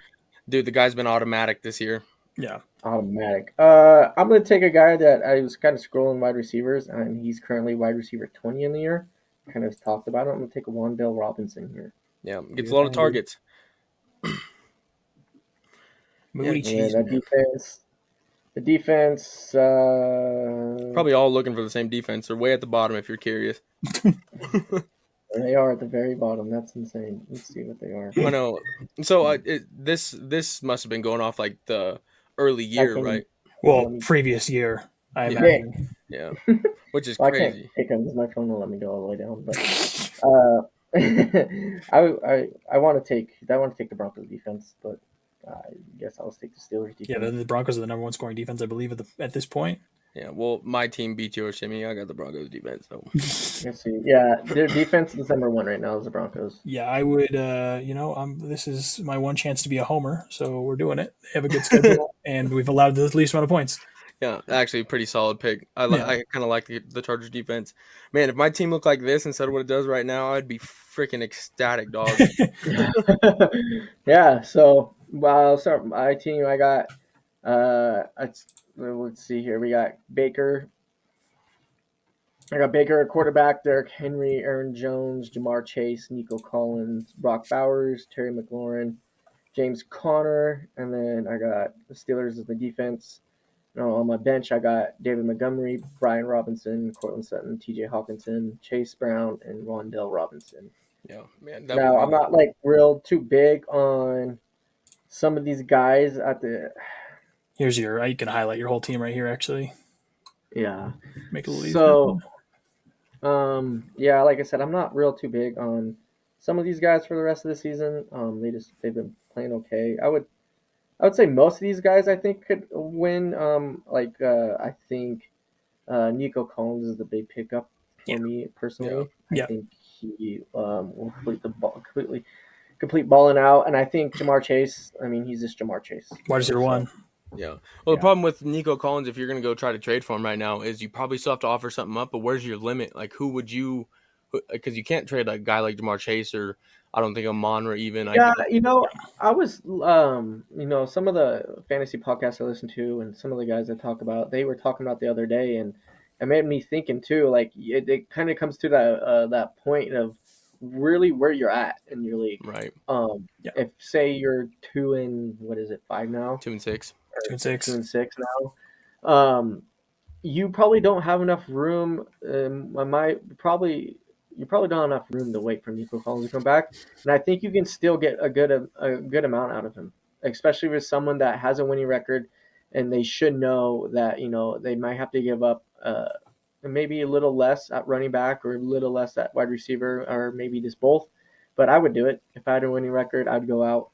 Dude, the guy's been automatic this year. Yeah. Automatic. I'm gonna take a guy that I was kind of scrolling wide receivers, and he's currently wide receiver 20 in the year. Kind of talked about it. I'm gonna take a Wandale Robinson here. Yeah, gets a lot of targets. Yeah, Moody Yeah, cheese, that man. defense. The defense. probably all looking for the same defense. They're way at the bottom if you're curious. They are at the very bottom. That's insane. Let's see what they are. I know. So this must have been going off like the early I year, can. right? Well, Let me. previous year, I Yeah, Yeah. imagine. yeah. Which is Well, I can't crazy. pick him because my phone won't let me go all the way down. But I want to take. I want to take the Broncos defense, but I guess I'll take the Steelers Yeah, defense. the Broncos are the number one scoring defense, I believe, at this point. Yeah. Well, my team beat yours, Jimmy. I got the Broncos defense. So Let's see. Yeah, their defense is number 1 right now. Is the Broncos. Yeah, I would. This is my one chance to be a homer, so we're doing it. They have a good schedule, and we've allowed the least amount of points. yeah, actually, pretty solid pick. Yeah, I kind of like the Chargers defense. Man, if my team looked like this instead of what it does right now, I'd be freaking ecstatic, dog. Yeah. So, well, start my team. I got. Let's see here. We got Baker. I got Baker at quarterback, Derrick Henry, Aaron Jones, Jamar Chase, Nico Collins, Brock Bowers, Terry McLaurin, James Conner, and then I got the Steelers as the defense. On my bench, I got David Montgomery, Brian Robinson, Cortland Sutton, T.J. Hawkinson, Chase Brown, and Rondell Robinson. Yeah, man, that would Now, I'm be. not like real too big on some of these guys at the. here's your. You can highlight your whole team right here. Actually, Yeah. make it a little easier. So, yeah, like I said, I'm not real too big on some of these guys for the rest of the season. They've been playing okay. I would say most of these guys I think could win. I think Nico Collins is the big pickup Yeah, for me Yeah, personally. I yeah. think he will complete balling out, and I think Jamar Chase. I mean, he's just Jamar Chase. Wide receiver So, one. Yeah. Well, the Yeah. problem with Nico Collins, if you're going to go try to trade for him right now, is you probably still have to offer something up. But where's your limit? Like, who would you? Because you can't trade a guy like Jamar Chase or I don't think Amon or even I. Yeah, I was some of the fantasy podcasts I listen to and some of the guys I talk about, they were talking about the other day, and it made me thinking too. Like it kind of comes to that point of really where you're at in your league. Right. Yeah. If say you're 2-5 now, 2-6. Two and or six. 2-6 now, you probably don't have enough room. I might probably you probably don't have enough room to wait for Nico Collins to come back, and I think you can still get a good amount out of him, especially with someone that has a winning record, and they should know that they might have to give up maybe a little less at running back or a little less at wide receiver or maybe just both. But I would do it if I had a winning record. I'd go out,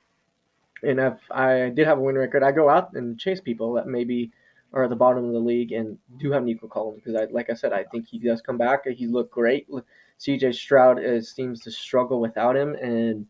and if I did have a winning record, I'd go out and chase people that maybe are at the bottom of the league and do have Nico Collins because like I said, I think he does come back. He looked great. CJ Stroud seems to struggle without him, and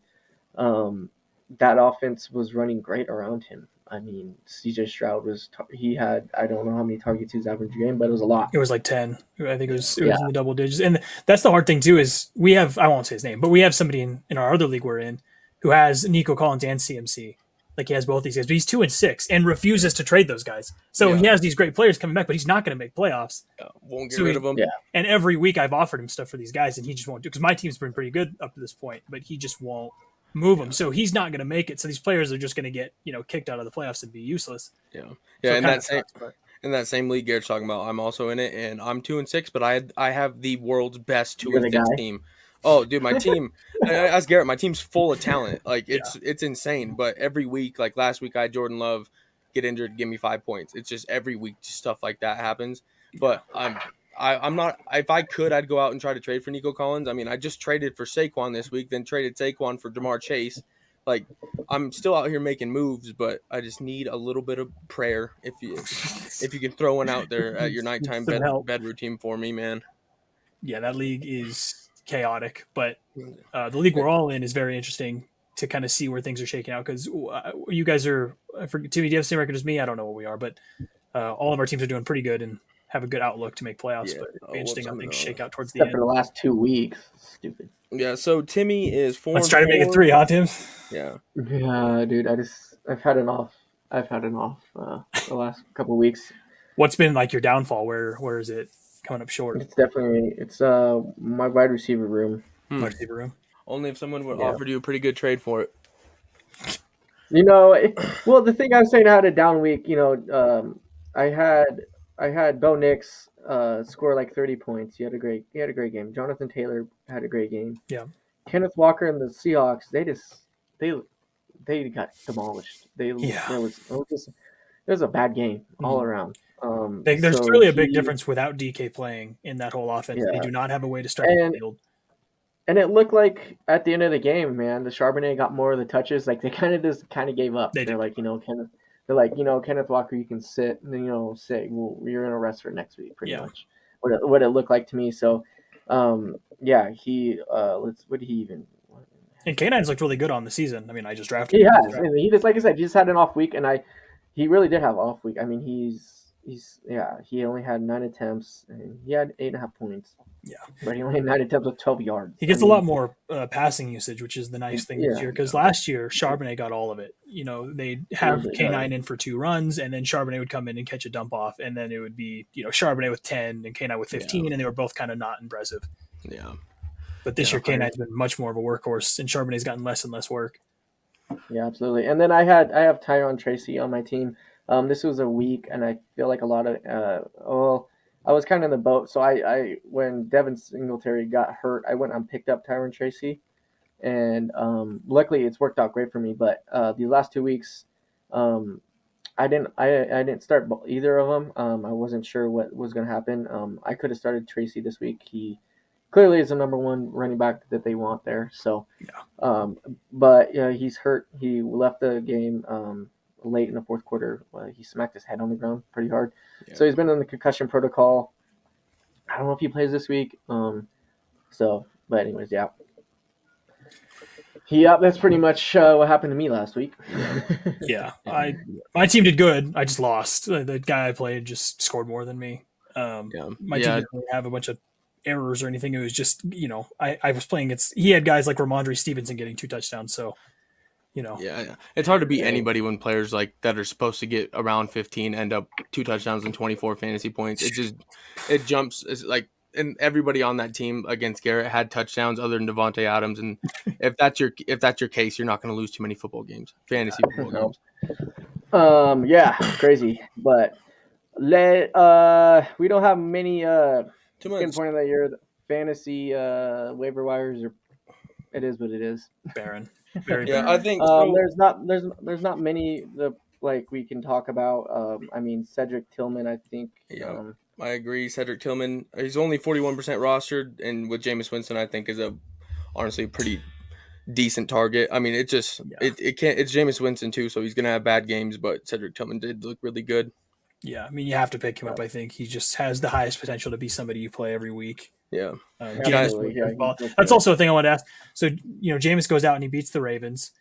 that offense was running great around him. I mean, CJ Stroud he had, I don't know how many targets he was average game, but it was a lot. It was like 10. I think it Yeah. was in the double digits. And that's the hard thing too is we have, I won't say his name, but we have somebody in our other league we're in who has Nico Collins and CMC. Like he has both these guys, but he's 2 and 6 and refuses to trade those guys. So he Yeah. has these great players coming back, but he's not going to make playoffs. Won't get So rid of him. Yeah. And every week I've offered him stuff for these guys, and he just won't do. Because my team's been pretty good up to this point, but he just won't move them. So he's not going to make it. So these players are just going to get kicked out of the playoffs and be useless. Yeah. So Yeah. it And kinda that same. sucks, but In that same league Garrett's talking about, I'm also in it, and I'm 2-6, but I have the world's best two You're and the six guy. team. Oh, dude, my team. As Garrett, my team's full of talent. Like it's insane. But every week, like last week, I had Jordan Love get injured, give me 5 points. It's just every week stuff like that happens. But I'm not. If I could, I'd go out and try to trade for Nico Collins. I mean, I just traded for Saquon this week, then traded Saquon for Jamar Chase. Like I'm still out here making moves, but I just need a little bit of prayer if you can throw one out there at your nighttime some help. bed routine for me, man. Yeah, that league is chaotic, but the league we're all in is very interesting to kind of see where things are shaking out because you guys are. I forget, Timmy, do you have the same record as me? I don't know what we are, but all of our teams are doing pretty good and have a good outlook to make playoffs. Yeah. But it'd be Oh, whoops, interesting how I'm things wrong. shake out towards the Except for end. the last 2 weeks. Stupid. Yeah. So Timmy is 4 Let's and try to make it 4. 3, huh, Tim? Yeah. Yeah, dude. I've had an off. The last couple of weeks. What's been like your downfall? Where is it coming up short? It's my wide receiver room. Wide receiver room. Only if someone would Yeah. offered you a pretty good trade for it. Well, the thing I was saying, I had a down week. I had Bo Nix score like 30 points. He had a great game. Jonathan Taylor had a great game. Yeah. Kenneth Walker and the Seahawks, they got demolished. Yeah. It was a bad game all around. There's So clearly a big difference without DK playing in that whole offense. They Yeah. do not have a way to stretch the And field. and it looked like at the end of the game, man, the Charbonnet got more of the touches. Like they kind of gave up. They They're did. like, Kenneth Walker, you can sit, and then say, well, you're gonna rest for next week, pretty Yeah. much. What it looked like to me. So, yeah, what did he even? And K9's looked really good on the season. I mean, I just drafted He him. has. And he just, like I said, he just had an off week, and he really did have an off week. I mean, he only had 9 attempts, and he had 8.5 points. Yeah. But he only had 9 attempts with 12 yards. He gets a lot more passing usage, which is the nice thing this Yeah. year. Because last year, Charbonnet got all of it. They'd have Usually K9 in for 2 runs, and then Charbonnet would come in and catch a dump off, and then it would be Charbonnet with 10 and K9 with 15, and they were both kind of not impressive. Yeah. But this Yeah, year, K9's been much more of a workhorse, and Charbonnet's gotten less and less work. Yeah, absolutely. And then I have Tyron Tracy on my team. This was a week, and I feel like a lot of I was kind of in the boat. So I when Devin Singletary got hurt, I went and picked up Tyron Tracy, and luckily it's worked out great for me. But the last 2 weeks, I didn't start either of them. I wasn't sure what was going to happen. I could have started Tracy this week. He clearly is the number one running back that they want there. So, but he's hurt. He left the game late in the fourth quarter. He smacked his head on the ground pretty hard. Yeah. So he's been in the concussion protocol. I don't know if he plays this week. But anyways, yeah. Yeah, that's pretty much what happened to me last week. Yeah, my team did good. I just lost. The guy I played just scored more than me. My team didn't really have a bunch of errors or anything. It was just I was playing. He had guys like Ramondre Stevenson getting 2 touchdowns. So Yeah, it's hard to beat anybody when players like that are supposed to get around 15 end up 2 touchdowns and 24 fantasy points. It jumps. It's like, and everybody on that team against Garrett had touchdowns other than Devontae Adams. And if that's your case, you're not going to lose too many football games, fantasy football No. games. Yeah, crazy. But we don't have many Too skin much. point of the year. Fantasy waiver wires are. It is what it is. barren. Very Yeah, barren. I think so. There's not many like we can talk about. I mean Cedric Tillman. I think. Yeah, I agree. Cedric Tillman, he's only 41% rostered, and with Jameis Winston, I think is honestly a pretty decent target. I mean, it can't. It's Jameis Winston too, so he's gonna have bad games. But Cedric Tillman did look really good. Yeah, I mean, you have to pick him up. I think he just has the highest potential to be somebody you play every week. Yeah, Absolutely. That's also a thing I want to ask. So, Jameis goes out and he beats the Ravens.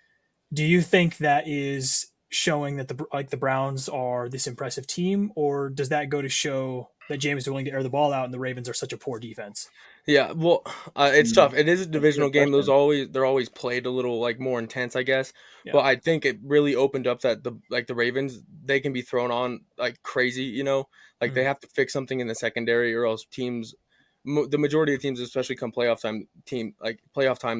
Do you think that is showing that the Browns are this impressive team, or does that go to show that Jameis is willing to air the ball out and the Ravens are such a poor defense? yeah. Well, it's tough. It is a divisional game. Question. They're always played a little like more intense, I guess. Yeah. But I think it really opened up that the Ravens, they can be thrown on like crazy. Like they have to fix something in the secondary, or else the majority of teams, especially come playoff time,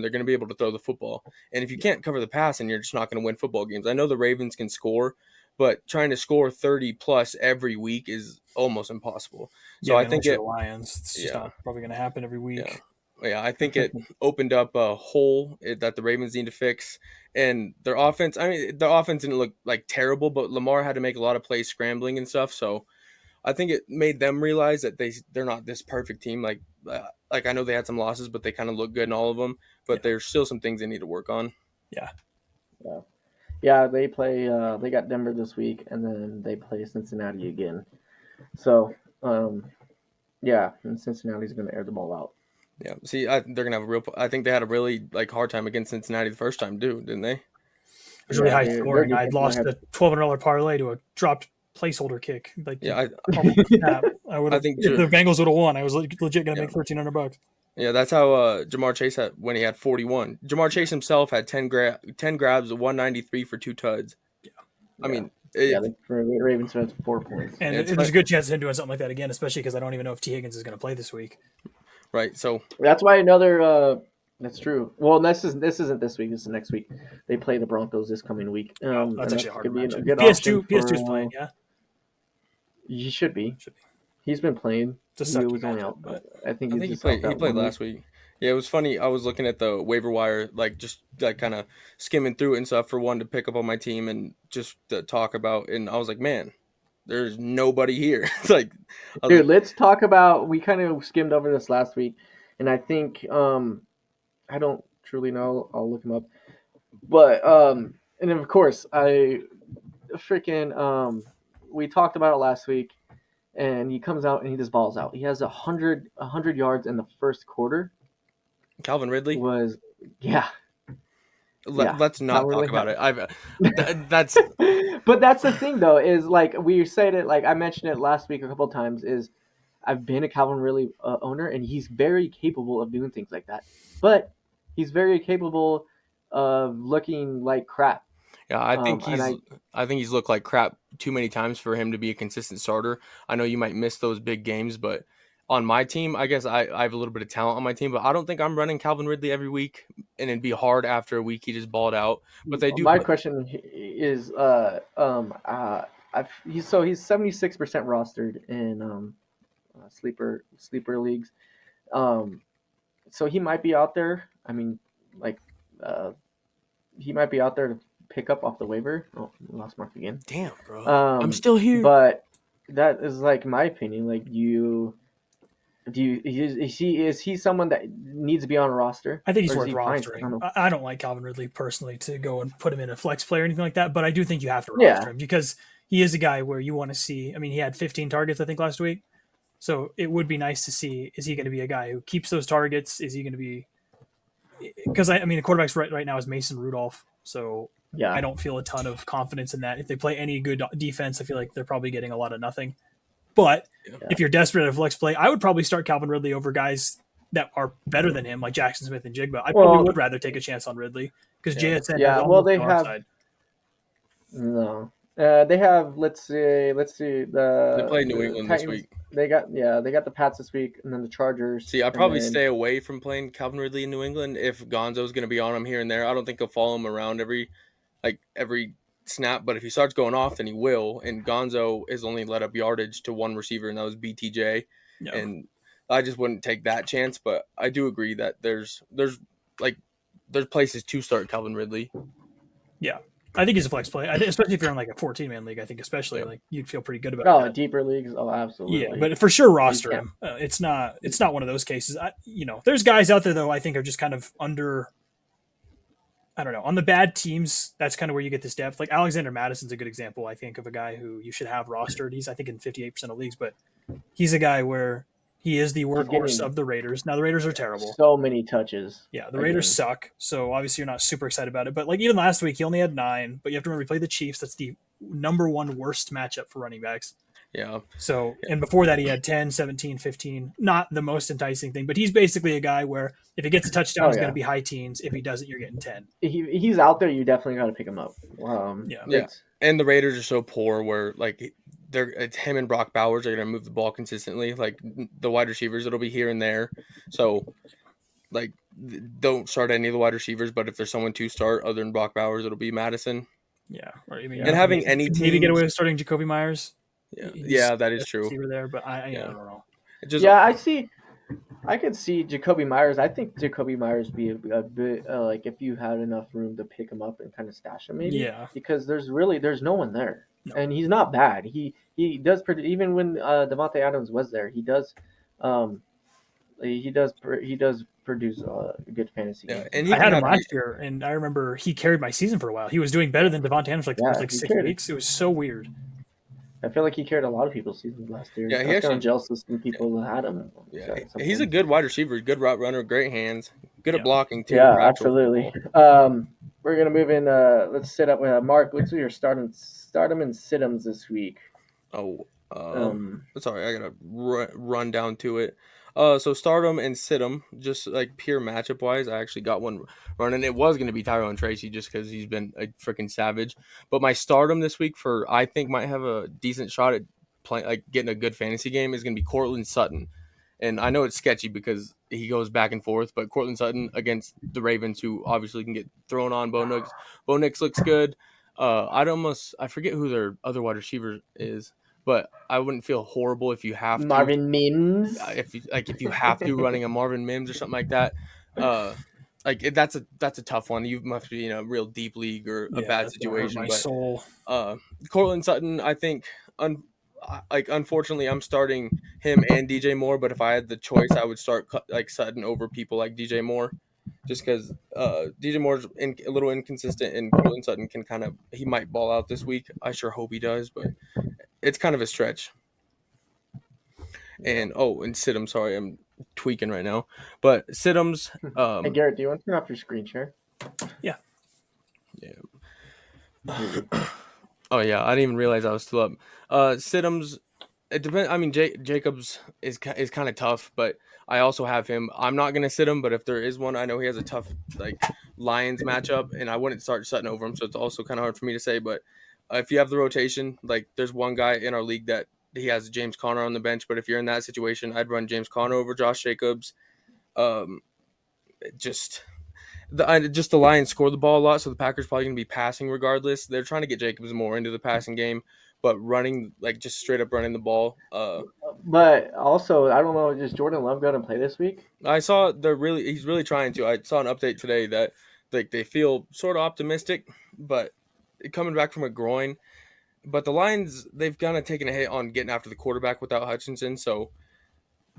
they're going to be able to throw the football. And if you can't cover the pass, and you're just not going to win football games. I know the Ravens can score, but trying to score 30 plus every week is almost impossible. So I think the Lions, it's just not probably going to happen every week. Yeah, I think it opened up a hole that the Ravens need to fix. And their offense, I mean, their offense didn't look like terrible, but Lamar had to make a lot of plays scrambling and stuff. So I think it made them realize that they're not this perfect team. Like I know they had some losses, but they kind of look good in all of them. But there's still some things they need to work on. Yeah. They play. They got Denver this week, and then they play Cincinnati again. So, yeah, and Cincinnati's going to air the ball out. Yeah. See, they're gonna have I think they had a really hard time against Cincinnati the first time, too, didn't they? It was really high scoring. I'd lost a $1,200 parlay to a dropped placeholder kick. I would have. If the Bengals would have won, I was legit gonna make $1,300. Yeah, that's how Jamar Chase had when he had 41. Jamar Chase himself had 10 grabs, 193 for 2 tuds. Yeah, I mean, the Ravens had 4 points, and there's a good chance of him doing something like that again, especially because I don't even know if T. Higgins is going to play this week. Right, so that's why another. That's true. Well, this isn't this week. This is next week. They play the Broncos this coming week. That's actually a hard match. PS2's playing, yeah. He should be. He's been playing. He was only out, but I think he played last week. Yeah, it was funny. I was looking at the waiver wire, just kind of skimming through it and stuff for one to pick up on my team and just to talk about. And I was like, man, there's nobody here. It's dude, let's talk about. We kind of skimmed over this last week, and I think I don't truly know. I'll look him up, but and then of course we talked about it last week. And he comes out and he just balls out. He has 100 yards in the first quarter. Calvin Ridley was Let's not talk about it. That's but that's the thing though, is we said it, I mentioned it last week a couple of times, is I've been a Calvin Ridley owner, and he's very capable of doing things like that. But he's very capable of looking like crap. Yeah, I think he's looked like crap too many times for him to be a consistent starter. I know you might miss those big games, but on my team, I guess I have a little bit of talent on my team, but I don't think I'm running Calvin Ridley every week, and it'd be hard after a week he just balled out. But they do. My question is, he's 76% rostered in sleeper leagues, so he might be out there. I mean, he might be out there to pick up off the waiver. Oh, lost Mark again. Damn, bro. I'm still here. But that is my opinion. Is he someone that needs to be on a roster? I think he's worth rostering. I don't like Calvin Ridley personally to go and put him in a flex play or anything like that, but I do think you have to roster him because he is a guy where you want to see. I mean, he had 15 targets, I think, last week. So it would be nice to see, is he going to be a guy who keeps those targets? Is he going to be because I mean the quarterback's right now is Mason Rudolph, so Yeah. I don't feel a ton of confidence in that. If they play any good defense, I feel like they're probably getting a lot of nothing. But if you're desperate at flex play, I would probably start Calvin Ridley over guys that are better than him, like Jackson Smith and Jigba. I probably would rather take a chance on Ridley because JSN has almost they no have upside. no. They have let's see They play New the England Titans. this week. They got the Pats this week, and then the Chargers. See, I'd and probably then- stay away from playing Calvin Ridley in New England if Gonzo's going to be on him here and there. I don't think he'll follow him around every snap, but if he starts going off, then he will. And Gonzo has only let up yardage to one receiver, and that was BTJ. Yeah. And I just wouldn't take that chance. But I do agree that there's places to start Calvin Ridley. Yeah. I think he's a flex play, especially if you're in like a 14-man league. I think especially like you'd feel pretty good about that. Deeper leagues. Oh, absolutely. Yeah, but for sure roster him. It's not one of those cases. There's guys out there though I think are just kind of under. I don't know. On the bad teams, that's kind of where you get this depth. Like Alexander Madison's a good example, I think, of a guy who you should have rostered. He's, I think, in 58% of leagues, but he's a guy where he is the workhorse of the Raiders. Now, the Raiders are terrible. So many touches. Yeah, the Raiders suck, so obviously you're not super excited about it. But like even last week, he only had 9, but you have to remember he played the Chiefs. That's the number 1 worst matchup for running backs. Yeah. So, and before that, he had 10, 17, 15. Not the most enticing thing, but he's basically a guy where if he gets a touchdown, he's going to be high teens. If he doesn't, you're getting 10. He's out there. You definitely got to pick him up. Yeah. And the Raiders are so poor where like it's him and Brock Bowers are going to move the ball consistently. Like the wide receivers, it'll be here and there. So like don't start any of the wide receivers, but if there's someone to start other than Brock Bowers, it'll be Madison. Yeah. And having any team maybe get away with starting Jacoby Myers. Yeah, that is true. There, but I don't know. I could see Jacoby Myers. I think Jacoby Myers be a bit like if you had enough room to pick him up and kind of stash him, maybe. Yeah. Because there's no one there, and he's not bad. He does even when Devontae Adams was there, he does produce a good fantasy. Yeah, game. and I had him last year, and I remember he carried my season for a while. He was doing better than Devontae Adams for like 6 weeks. It was so weird. I feel like he carried a lot of people's seasons last year. Yeah, he actually kind of jealous of some people that had him. Yeah, he's a good wide receiver, good route runner, great hands, good at blocking too. Yeah, absolutely. We're gonna move in. Let's sit up with Mark. What's your stardom and situms this week? Oh, sorry, I gotta run down to it. So stardom and situm, just like pure matchup wise, I actually got one running. It was going to be Tyrone Tracy just because he's been a freaking savage. But my stardom this week I think might have a decent shot at playing, like getting a good fantasy game is going to be Cortland Sutton. And I know it's sketchy because he goes back and forth, but Cortland Sutton against the Ravens, who obviously can get thrown on. Bo Nix looks good. I forget who their other wide receiver is. But I wouldn't feel horrible if you have to. Marvin Mims. If you have to running a Marvin Mims or something like that, that's a tough one. You must be in a real deep league or a bad situation. But Cortland Sutton, I think, unfortunately, I'm starting him and DJ Moore. But if I had the choice, I would start Sutton over people like DJ Moore, just because DJ Moore's a little inconsistent, and Cortland Sutton he might ball out this week. I sure hope he does, but. It's kind of a stretch. And Situm, sorry, I'm tweaking right now. But Situm's hey Garrett, do you want to turn off your screen share? Yeah. Oh yeah, I didn't even realize I was still up. Situm's it depends. I mean, Jacobs is kind of tough, but I also have him. I'm not gonna sit him, but if there is one, I know he has a tough Lions matchup, and I wouldn't start Sutton over him, so it's also kind of hard for me to say, but if you have the rotation, there's one guy in our league that he has James Conner on the bench, but if you're in that situation, I'd run James Conner over Josh Jacobs. Just the Lions score the ball a lot, so the Packers probably going to be passing regardless. They're trying to get Jacobs more into the passing game, but running, just straight up running the ball. But also, I don't know, is Jordan Love going to play this week? I saw he's really trying to. I saw an update today that they feel sort of optimistic, but coming back from a groin, but the Lions, they've kind of taken a hit on getting after the quarterback without Hutchinson. So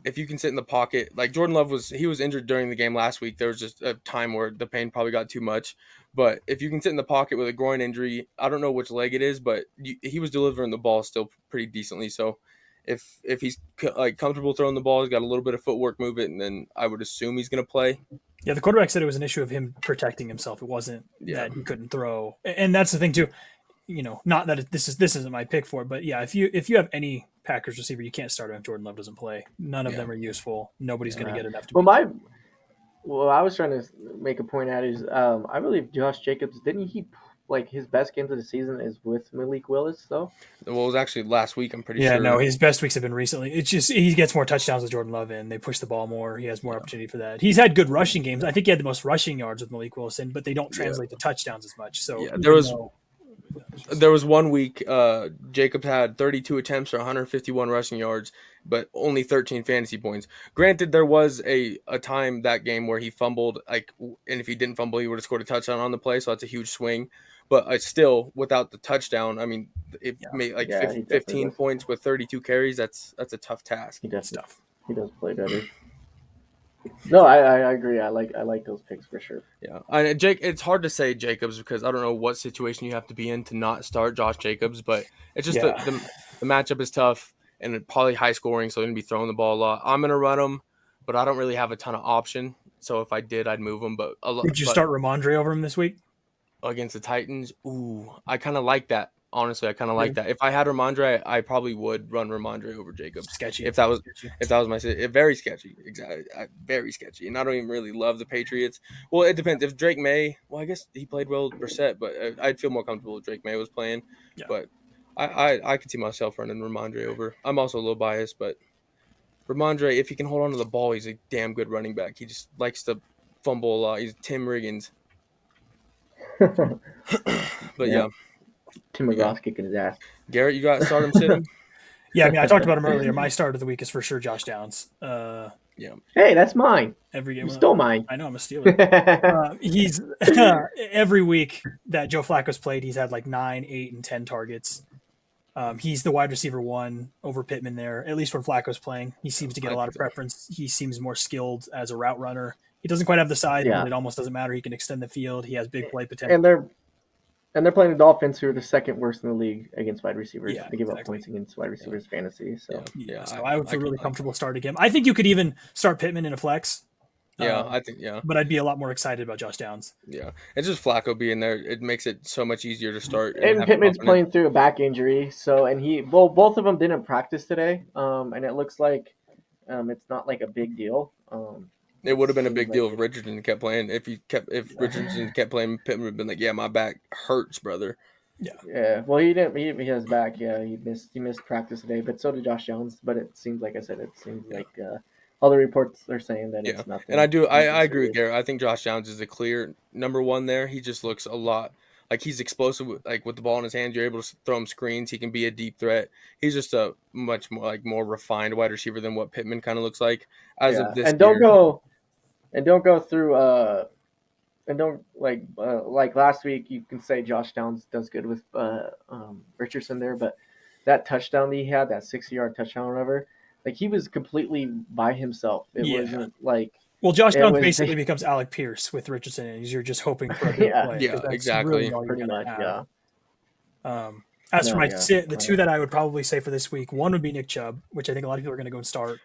if you can sit in the pocket, like Jordan Love was injured during the game last week. There was just a time where the pain probably got too much. But if you can sit in the pocket with a groin injury, I don't know which leg it is, but he was delivering the ball still pretty decently. So if he's comfortable throwing the ball, he's got a little bit of footwork movement, and then I would assume he's going to play. Yeah, the quarterback said it was an issue of him protecting himself. It wasn't that he couldn't throw, and that's the thing too. Not that this isn't my pick for it, but yeah, if you have any Packers receiver, you can't start him if Jordan Love doesn't play. None of them are useful. Nobody's going to get enough to. Well, I was trying to make a point at is I believe Josh Jacobs didn't he like his best games of the season is with Malik Willis though. Well, it was actually last week. I'm pretty Yeah, sure. no, his best weeks have been recently. It's just he gets more touchdowns with Jordan Love in. They push the ball more. He has more opportunity for that. He's had good rushing games. I think he had the most rushing yards with Malik Wilson, but they don't translate to touchdowns as much. So there was 1 week Jacobs had 32 attempts for 151 rushing yards, but only 13 fantasy points. Granted, there was a time that game where he fumbled, and if he didn't fumble, he would have scored a touchdown on the play. So that's a huge swing. But still, without the touchdown, I mean, it made 15 points with 32 carries. That's a tough task. He does play better. No, I agree. I like those picks for sure. Yeah, it's hard to say Jacobs because I don't know what situation you have to be in to not start Josh Jacobs, but it's just the matchup is tough and probably high scoring, so they're gonna be throwing the ball a lot. I'm gonna run him, but I don't really have a ton of option. So if I did, I'd move him. But would you start Ramondre over him this week against the Titans? Ooh, I kind of like that. Honestly, I kind of like that. If I had Ramondre, I probably would run Ramondre over Jacobs. Sketchy. If that was my very sketchy, exactly, very sketchy. And I don't even really love the Patriots. Well, it depends. If Drake May, I guess he played well with Brissett, but I'd feel more comfortable if Drake May was playing. Yeah. But I could see myself running Ramondre over. I'm also a little biased, but Ramondre, if he can hold on to the ball, he's a damn good running back. He just likes to fumble a lot. He's Tim Riggins. But yeah. Tim McGraw's kicking his ass. Garrett, you got to start him sitting? Yeah, I mean, I talked about him earlier. My start of the week is for sure Josh Downs. Yeah. Hey, that's mine. Every game you stole mine. I know, I'm a stealer. He's every week that Joe Flacco's played, he's had like 9, 8, and 10 targets. He's the wide receiver 1 over Pittman there, at least when Flacco's playing. He seems to get a lot of preference. He seems more skilled as a route runner. He doesn't quite have the size, but it almost doesn't matter. He can extend the field. He has big play potential. And they're playing the Dolphins, who are the second worst in the league against wide receivers. Yeah, they give up points against wide receivers fantasy. So so I would feel really comfortable starting him. I think you could even start Pittman in a flex. I think But I'd be a lot more excited about Josh Downs. Yeah, it's just Flacco being there. It makes it so much easier to start. And Pittman's playing through a back injury, both of them didn't practice today. And it looks like it's not like a big deal. It would have been a big deal if Richardson kept playing. If Richardson kept playing, Pittman would have been like, "Yeah, my back hurts, brother." Yeah. Well, he didn't. He has back. Yeah, he missed practice today, but so did Josh Jones. But it seems like like all the reports are saying that it's nothing. And I agree with Garrett. I think Josh Jones is a clear number 1 there. He just looks a lot like he's explosive. Like with the ball in his hands, you're able to throw him screens. He can be a deep threat. He's just a much more refined wide receiver than what Pittman kind of looks like as of this. And don't go through and don't like last week. You can say Josh Downs does good with Richardson there, but that touchdown that he had, that 60-yard touchdown, or whatever, like he was completely by himself. It wasn't like. Well, Josh Downs basically becomes Alec Pierce with Richardson, and you're just hoping for a big play. Yeah, exactly. Really pretty much, yeah. As for the 2 that I would probably say for this week, one would be Nick Chubb, which I think a lot of people are going to go and start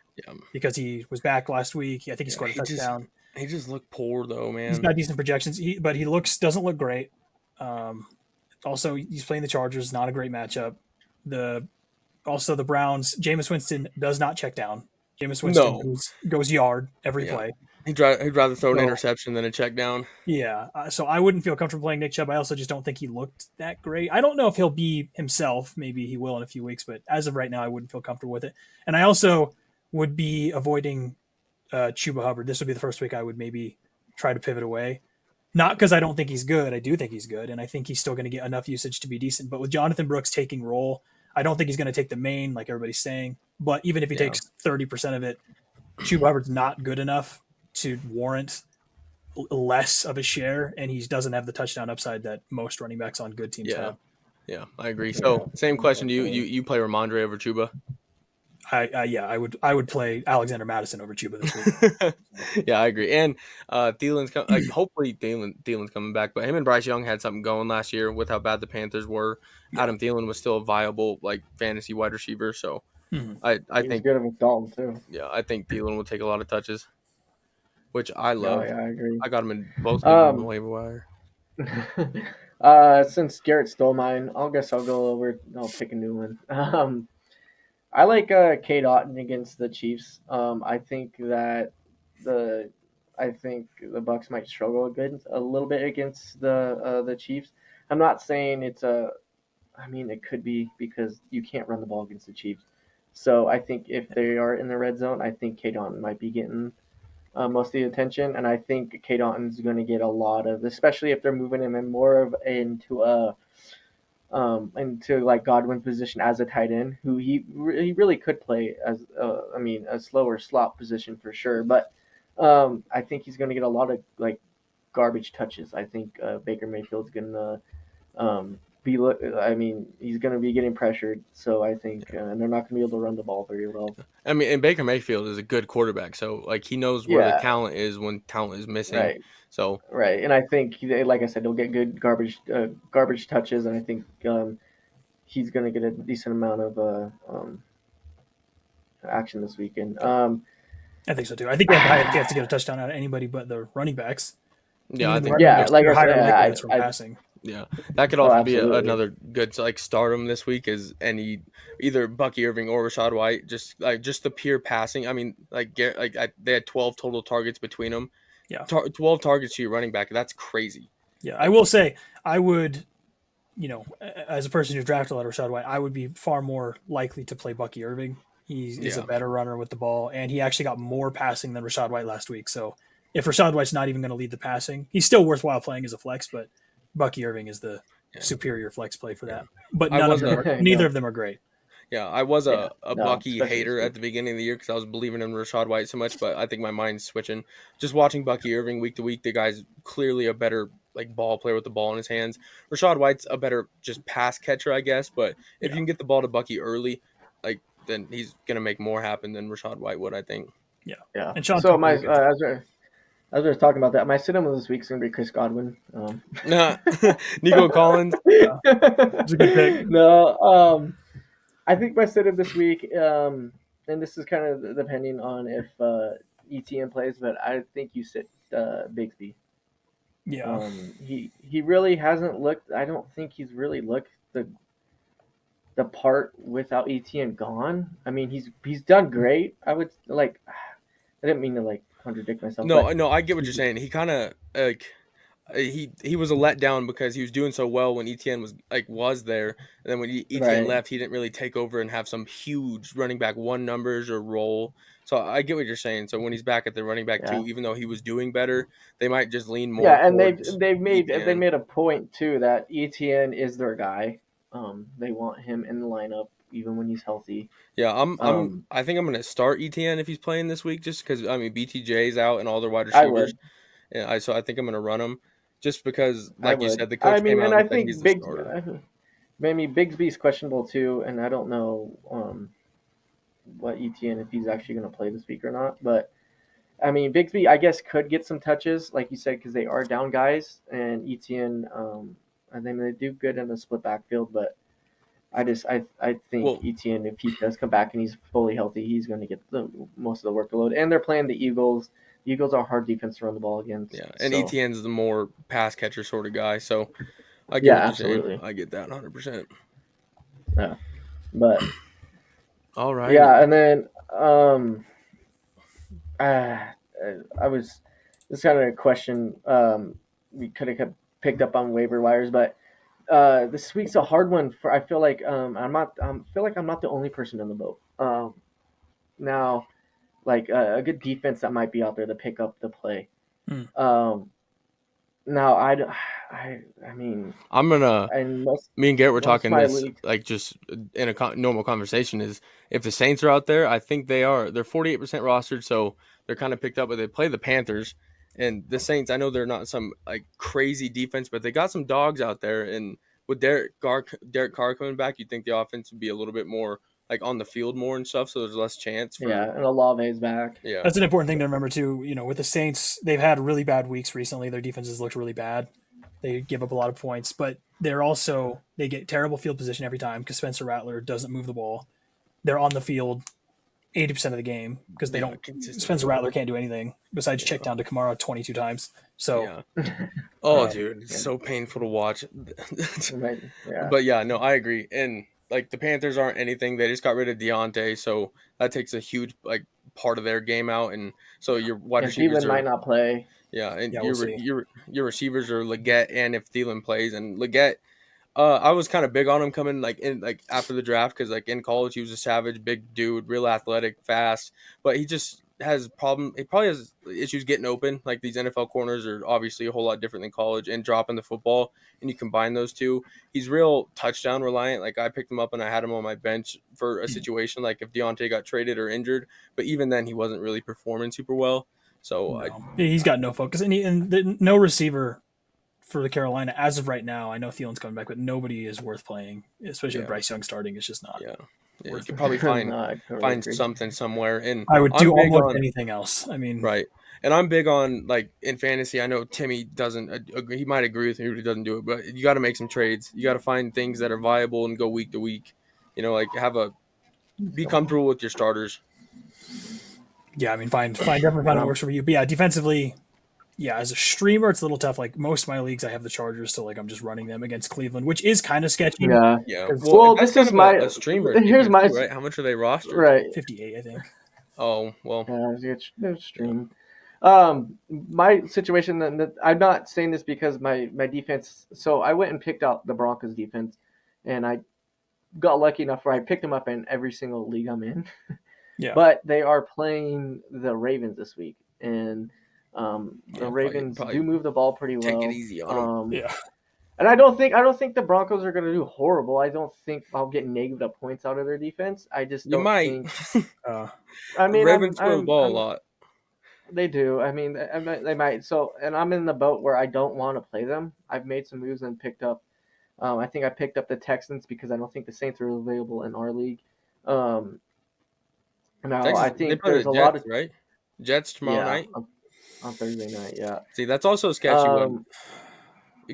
because he was back last week. I think he scored a touchdown. He just looked poor though, man. He's got decent projections, but he doesn't look great. Also, he's playing the Chargers, not a great matchup. The Browns, Jameis Winston does not check down. Jameis Winston goes yard every play. He'd rather throw an interception than a check down. Yeah, so I wouldn't feel comfortable playing Nick Chubb. I also just don't think he looked that great. I don't know if he'll be himself. Maybe he will in a few weeks, but as of right now, I wouldn't feel comfortable with it. And I also would be avoiding Chuba Hubbard. This would be the first week I would maybe try to pivot away. Not because I don't think he's good. I do think he's good, and I think he's still going to get enough usage to be decent. But with Jonathan Brooks taking role, I don't think he's going to take the main like everybody's saying. But even if he takes 30% of it, Chuba Hubbard's not good enough to warrant less of a share, and he doesn't have the touchdown upside that most running backs on good teams have. Yeah, I agree. So, same question to you. You play Ramondre over Chuba? I would play Alexander Madison over Chuba this week. Yeah, I agree. And Thielen's hopefully Thielen's coming back, but him and Bryce Young had something going last year with how bad the Panthers were. Yeah. Adam Thielen was still a viable fantasy wide receiver, so I think good with Dalton too. Yeah, I think Thielen will take a lot of touches. which I Oh love. yeah, I agree. I got him in both leagues on the Um, waiver wire. since Garrett stole mine, I'll go over. I'll pick a new one. I like Kate Otten against the Chiefs. The I think the Bucks might struggle a little bit against the Chiefs. I'm not saying it's a. I mean, it could be because you can't run the ball against the Chiefs. So I think if they are in the red zone, I think Kate Otten might be getting most of the attention, and I think Kate Otten's going to get a lot of, especially if they're moving him in more of into like Godwin's position as a tight end, who he really could play as a slower slot position for sure, but I think he's going to get a lot of like garbage touches. I think Baker Mayfield's going to he's going to be getting pressured, so I think and they're not going to be able to run the ball very well. I mean, and Baker Mayfield is a good quarterback, so like he knows where the Yeah, talent is when talent is missing. right. So Right, and I think, like I said, he'll get good garbage touches, and I think he's going to get a decent amount of action this weekend. I think so too. I think they have the highest chance to get a touchdown out of anybody but the running backs. yeah, Even I in the think running yeah, backs, like they're I said, higher likelihoods from I passing. yeah, that could oh, also be absolutely. another good to like start him this week is any either Bucky Irving or Rashad White. Just the pure passing. I mean, they had 12 total targets between them. Yeah, 12 targets to your running back. That's crazy. yeah. I Like will say, I would, as a person who drafted a lot of Rashad White, I would be far more likely to play Bucky Irving. He is a yeah, better runner with the ball, and he actually got more passing than Rashad White last week. So if Rashad White's not even going to lead the passing, he's still worthwhile playing as a flex, but Bucky Irving is the yeah, superior flex play for yeah. that. But I was a neither No, of them are great. Yeah, I was yeah, a no, Bucky especially this hater week. at the beginning of the year because I was believing in Rashad White so much, but I think my mind's switching. Just watching Bucky Irving week to week, the guy's clearly a better like ball player with the ball in his hands. Rashad White's a better just pass catcher, I guess, but if Yeah, you can get the ball to Bucky early, like then he's gonna make more happen than Rashad White would, I think. yeah. Yeah. And Sean So Tucker, you could. as we were talking about that, my sit-in this week's going to be Chris Godwin. Nico Collins. It's a good pick. No, I think my sit-in this week, and this is kind of depending on if ETN plays, but I think you sit Bigsby. Yeah, He really hasn't looked. I don't think he's really looked the part without ETN gone. I mean, he's done great. I would like. I didn't mean to like contradict myself, but No, I get what you're he, saying. He kind of like he was a letdown because he was doing so well when ETN was there, and then when ETN right. left, he didn't really take over and have some huge running back one numbers or role. So I get what you're saying. So when he's back at the running back Yeah. two, even though he was doing better, they might just lean more Yeah, and towards they ETN. made a point too that ETN is their guy. They want him in the lineup even when he's healthy. Yeah, Um, I think I'm gonna start ETN if he's playing this week, just because I mean BTJ's out and all their wide I receivers, would, and so I think I'm gonna run him, just because I like you would. said, the I coach came mean, out and and I said he's think the starter. maybe Bigsby's questionable too, and I don't know what ETN if he's actually going to play this week or not. But I mean, Bigsby I guess could get some touches, like you said, because they are down guys, and ETN I think they do good in the split backfield, but I think Well, ETN, if he does come back and he's fully healthy, he's going to get the most of the workload. And they're playing the Eagles. The Eagles are a hard defense to run the ball against. yeah, and So ETN's the more pass catcher sort of guy, so I get yeah, what you're saying. absolutely. I get that 100%. Yeah, but All righty. yeah, and then uh, I was this kind of a question we could have picked up on waiver wires, but this week's a hard one for. I feel like I'm not the only person in the boat. Now like a good defense that might be out there to pick up the play. Hmm. Um, now I mean, I'm gonna. and Me and Garrett were most of talking my this leagues, like just in a normal conversation. Is if the Saints are out there, I think they are. They're 48% rostered, so they're kind of picked up. But they play the Panthers and the Saints. I know they're not some like crazy defense, but they got some dogs out there. And with Derek Carr coming back, you think the offense would be a little bit more like on the field more and stuff. So there's less chance for yeah, and Olave's back. yeah. that's an important thing to remember too. With the Saints, they've had really bad weeks recently. Their defenses looked really bad. They give up a lot of points, but they get terrible field position every time because Spencer Rattler doesn't move the ball. They're on the field 80% of the game because they Yeah, don't. consistently. Spencer Rattler can't do anything besides Yeah. check down to Kamara 22 times. So Yeah. Oh, Um, dude, it's yeah. so painful to watch. Yeah. But yeah, no, I agree. And like the Panthers aren't anything. They just got rid of Deontay, so that takes a huge like part of their game out. And so your wide And receivers Thielen are might not play. and yeah, we'll see. your receivers are Leggett, and if Thielen plays, and Leggett, I was kind of big on him coming like in like after the draft because like in college he was a savage, big dude, real athletic, fast, but he just has problem. He probably has issues getting open. Like these NFL corners are obviously a whole lot different than college, and dropping the football. And you combine those two, he's real touchdown reliant. Like I picked him up and I had him on my bench for a situation like if Deontay got traded or injured, but even then he wasn't really performing super well. So No, he's got no focus, and no receiver for the Carolina as of right now. I know Thielen's coming back, but nobody is worth playing, especially with yeah, Bryce Young starting. It's just not. yeah, you Worth could it. probably find No, I totally find agree. something somewhere. And I would I'm do big almost on anything else. I mean, right, and I'm big on like in fantasy. I know Timmy doesn't agree. He might agree with me, but he doesn't do it. But you got to make some trades. You got to find things that are viable and go week to week. Like be comfortable with your starters. yeah, I mean, definitely find what Um, works for you. But yeah, defensively, yeah, as a streamer, it's a little tough. Like most of my leagues, I have the Chargers, so like I'm just running them against Cleveland, which is kind of sketchy. yeah. Yeah, 'Cause- well, that's This kind is of my. a streamer Here's defense my. too, right? How much are they rostered? Right. 58, I think. Oh well, Yeah, it's yeah, stream. My situation, that I'm not saying this because my defense. So I went and picked out the Broncos defense, and I got lucky enough where I picked them up in every single league I'm in. Yeah, But they are playing the Ravens this week, and the yeah. Ravens Probably do move the ball pretty take it well. easy on them. yeah, And I don't think the Broncos are going to do horrible. I don't think I'll get negative points out of their defense. I just You don't might. think. uh, I The mean, Ravens throw the ball a I'm lot. they do. I mean, they might. So, and I'm in the boat where I don't want to play them. I've made some moves and picked up. I think I picked up the Texans because I don't think the Saints are available in our league. Um, Now I Texas, they think play there's the a lot Jets, of right? Jets tomorrow yeah night. on Thursday night. Yeah. See, that's also a sketchy one. Um,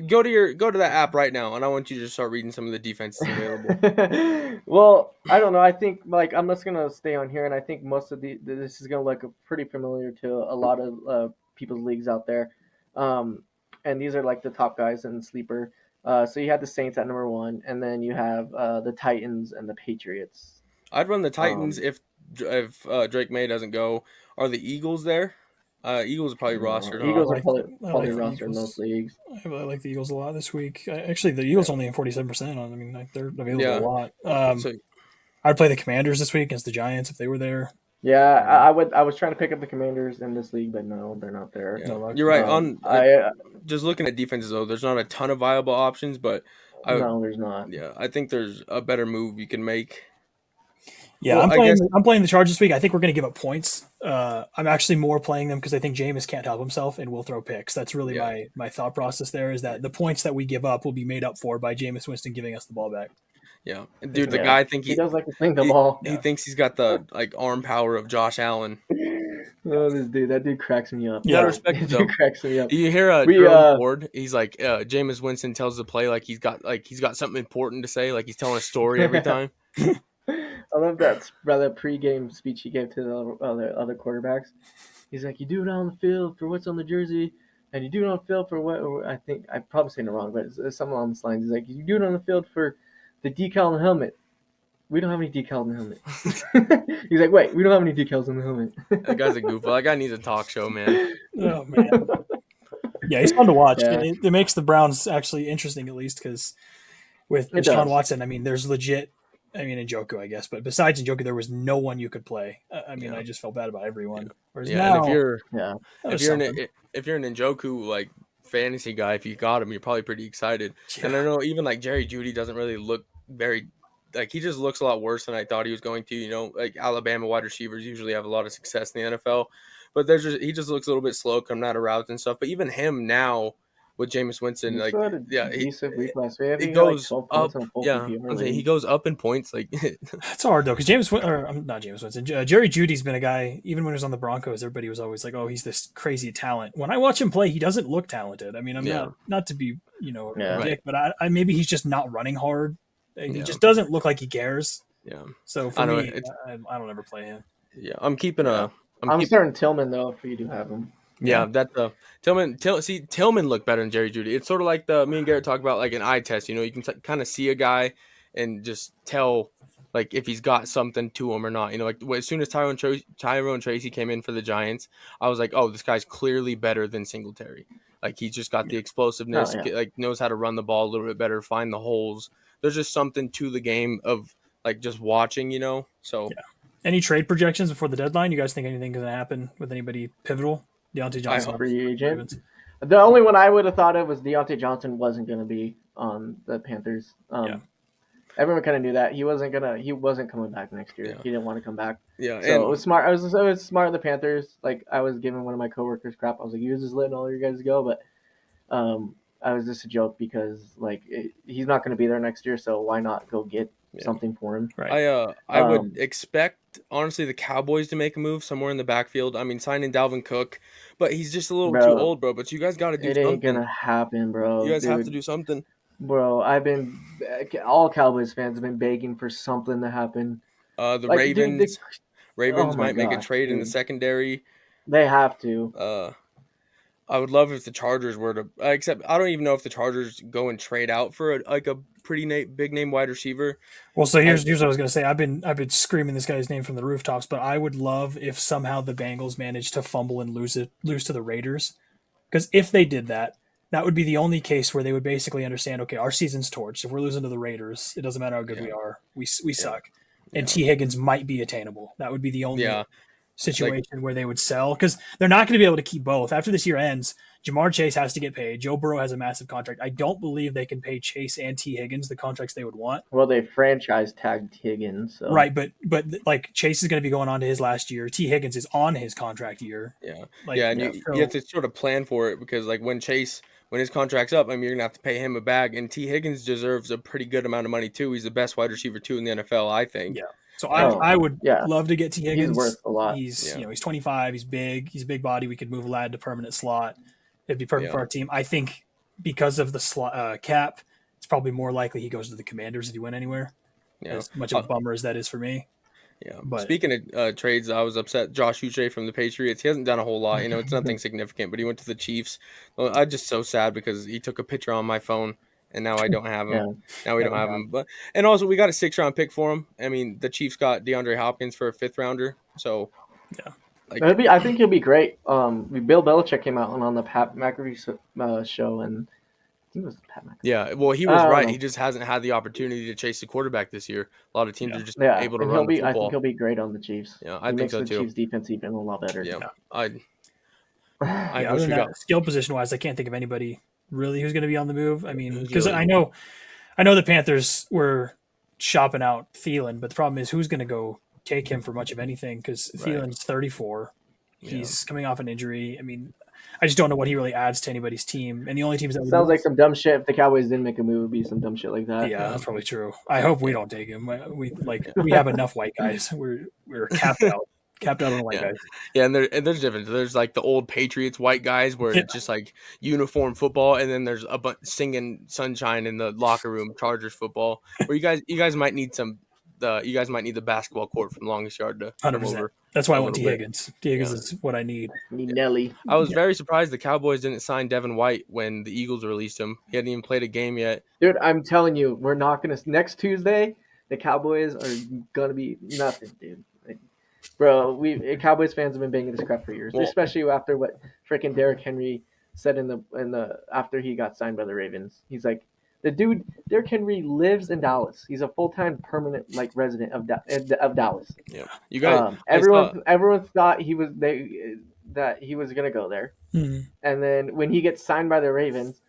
Go to that app right now, and I want you to start reading some of the defenses available. well, I don't know. I think like I'm just gonna stay on here, and I think most of this is gonna look pretty familiar to a lot of people's leagues out there. Um, and these are like the top guys in sleeper. So you have the Saints at number one, and then you have the Titans and the Patriots. I'd run the Titans Um, if Drake May doesn't go. Are the Eagles there? Eagles are probably rostered, I huh? Eagles are like probably the rostered in most Eagles. leagues. I really like the Eagles a lot this week. Actually, the Eagles only in 47% on. I mean, they're available Yeah. a lot. So I'd play the Commanders this week against the Giants if they were there. Yeah, I would. I was trying to pick up the Commanders in this league, but no, they're not there. yeah, No luck. you're right. On I just looking at defenses though, there's not a ton of viable options, but no, there's not. I think there's a better move you can make. Yeah, Well, I guess I'm playing the Chargers this week. I think we're going to give up points. I'm actually more playing them because I think Jameis can't help himself and will throw picks. That's really yeah. my thought process there is that the points that we give up will be made up for by Jameis Winston giving us the ball back. Yeah, and dude, the Yeah, guy think he does like to sling the he, ball. he Yeah. thinks he's got the like arm power of Josh Allen. Oh, that dude cracks me up. You gotta Yeah. respect it That though. dude cracks me up. Do you hear We Jerome Ford? He's like Jameis Winston tells the play like he's got something important to say, like he's telling a story every time. I love that rather pregame speech he gave to the other quarterbacks. He's like, you do it on the field for what's on the jersey, and you do it on the field for what? Or I think I'm probably saying it wrong, but it's something along those lines. He's like, you do it on the field for the decal on the helmet. We don't have any decals on the helmet. He's like, wait, we don't have any decals on the helmet. That guy's a goofball. That guy needs a talk show, man. Oh man. Yeah, he's fun to watch. Yeah. It makes the Browns actually interesting at least because with It Deshaun does. Watson, I mean, there's legit. I mean, Njoku, I guess, but besides Njoku, there was no one you could play. I mean, Yeah. I just felt bad about everyone. Whereas Yeah, now, and if you're Yeah. if you're if you're an Njoku like fantasy guy, if you got him, you're probably pretty excited. And I know even like Jerry Jeudy doesn't really look very like he just looks a lot worse than I thought he was going to. Like Alabama wide receivers usually have a lot of success in the NFL, but he just looks a little bit slow coming out of routes and stuff. But even him now with Jameis Winston, He like still had a yeah, decent week last week. I it think he had like goes 12 points up. on a full Yeah, PPR I'm saying he league. goes up in points. Like it's hard though because not James Winston. Jerry Judy's been a guy. Even when he was on the Broncos, everybody was always like, "Oh, he's this crazy talent." When I watch him play, he doesn't look talented. I mean, I'm Yeah. not to be Yeah. a Right. dick, but I maybe he's just not running hard. He Yeah. just doesn't look like he cares. yeah. So I for know me, it's I don't ever play him. Yeah, I'm keeping Yeah. I'm I'm keep starting Tillman though if you do have him. yeah, that Tillman looked better than Jerry Judy. It's sort of like the me and Garrett talk about like an eye test. You know, you can kind of see a guy and just tell like if he's got something to him or not. You know, like as soon as Tyrone Tracy came in for the Giants, I was like, oh, this guy's clearly better than Singletary. Like he's just got the Oh explosiveness, yeah. like knows how to run the ball a little bit better, find the holes. There's just something to the game of like just watching, you know. So Yeah. Any trade projections before the deadline? You guys think anything's going to happen with anybody pivotal? Deontay I Johnson, hope. Free agent. Ravens. The only one I would have thought of was Deontay Johnson wasn't going to be on the Panthers. Yeah. Everyone kind of knew that he wasn't coming back next year. Yeah. He didn't want to come back. Yeah, So it and was smart. It was smart of the Panthers. Like I was giving one of my coworkers crap. I was like, "You just letting all your guys go," but I was just a joke because he's not going to be there next year. So why not go get something for him? Right. I would expect honestly the Cowboys to make a move somewhere in the backfield. I mean, signing Dalvin Cook, but he's just a little too Bro, old, bro. But you guys got to do it ain't something. gonna happen, You bro. guys have to Dude, do something. bro, all Cowboys fans have been begging for something to happen. The Like, dude, oh Ravens my might make a gosh, trade in the dude, secondary. they have to. I would love if the Chargers were to, except I don't even know if the Chargers go and trade out for a pretty big name wide receiver. Well, so I, here's what I was going to say. I've been screaming this guy's name from the rooftops, but I would love if somehow the Bengals managed to fumble and lose to the Raiders, because if they did that, that would be the only case where they would basically understand. Okay, our season's torched. If we're losing to the Raiders, it doesn't matter how good Yeah. we are. We Yeah. suck. And Yeah. T Higgins might be attainable. That would be the only Yeah. situation where they would sell, because they're not going to be able to keep both after this year ends. Jamar Chase has to get paid. Joe Burrow has a massive contract. I don't believe they can pay Chase and T Higgins the contracts they would want. Well, they franchise tagged Higgins, so. Right, but like Chase is going to be going on to his last year. T Higgins is on his contract year. Yeah. Like, And so, you have to sort of plan for it because like when his contract's up, I mean you're gonna have to pay him a bag, and T Higgins deserves a pretty good amount of money too. He's the best wide receiver too in the NFL, I think. yeah. So And I would yeah. love to get T Higgins. He's worth a lot. He's Yeah. he's 25. He's big. He's a big body. We could move a lad to permanent slot. It'd be perfect for our team. I think because of the slot cap, it's probably more likely he goes to the Commanders if he went anywhere. Yeah. As much of a bummer as that is for me. Yeah. But Speaking of trades, I was upset. Josh Uche from the Patriots. He hasn't done a whole lot. You know, it's nothing significant, but he went to the Chiefs. Well, I'm just so sad because he took a picture on my phone, and now I don't have him. Yeah. Now we don't have him. And also we got a 6th-round pick for him. I mean, the Chiefs got DeAndre Hopkins for a 5th-rounder. So yeah. I think he'll be great. Bill Belichick came out on the Pat McAfee show, and I think it was Pat McAfee. Yeah, well, he was I don't right. know. He just hasn't had the opportunity to chase the quarterback this year. A lot of teams are just Yeah, able to and run the I think football. he'll be great on the Chiefs. Yeah, I He think makes so the too. Chiefs defense even a lot better. Yeah, Yeah, I other wish than we that, got. skill position wise, I can't think of anybody really who's going to be on the move. I mean, Who's because really- I know the Panthers were shopping out Thielen, but the problem is who's going to go take him for much of anything, because Right. Thielen's 34. Yeah. He's coming off an injury. I mean, I just don't know what he really adds to anybody's team. And the only teams that would Sounds like some dumb shit. If the Cowboys didn't make a move, it would be some dumb shit like that. yeah, that's probably true. I hope we don't take him. We have enough white guys. We're capped out on white guys. Yeah, and there's difference. There's like the old Patriots white guys where it's just like uniform football, and then there's a bunch singing "Sunshine" in the locker room, Chargers football. Where you guys might need the basketball court from Longest Yard to come 100%. over. That's why I a want T little bit. Higgins. T Higgins is what I need. Need Nelly. I was very surprised the Cowboys didn't sign Devin White when the Eagles released him. He hadn't even played a game yet. Dude, I'm telling you, we're not gonna. Next Tuesday, the Cowboys are gonna be nothing, dude. Bro, Cowboys fans have been banging this crap for years, Well- especially after what freaking Derrick Henry said in the after he got signed by the Ravens. He's like, the dude, Derrick Henry lives in Dallas. He's a full-time permanent resident of Dallas. Yeah, you guys. Everyone thought that he was gonna go there, Mhm. and then when he gets signed by the Ravens,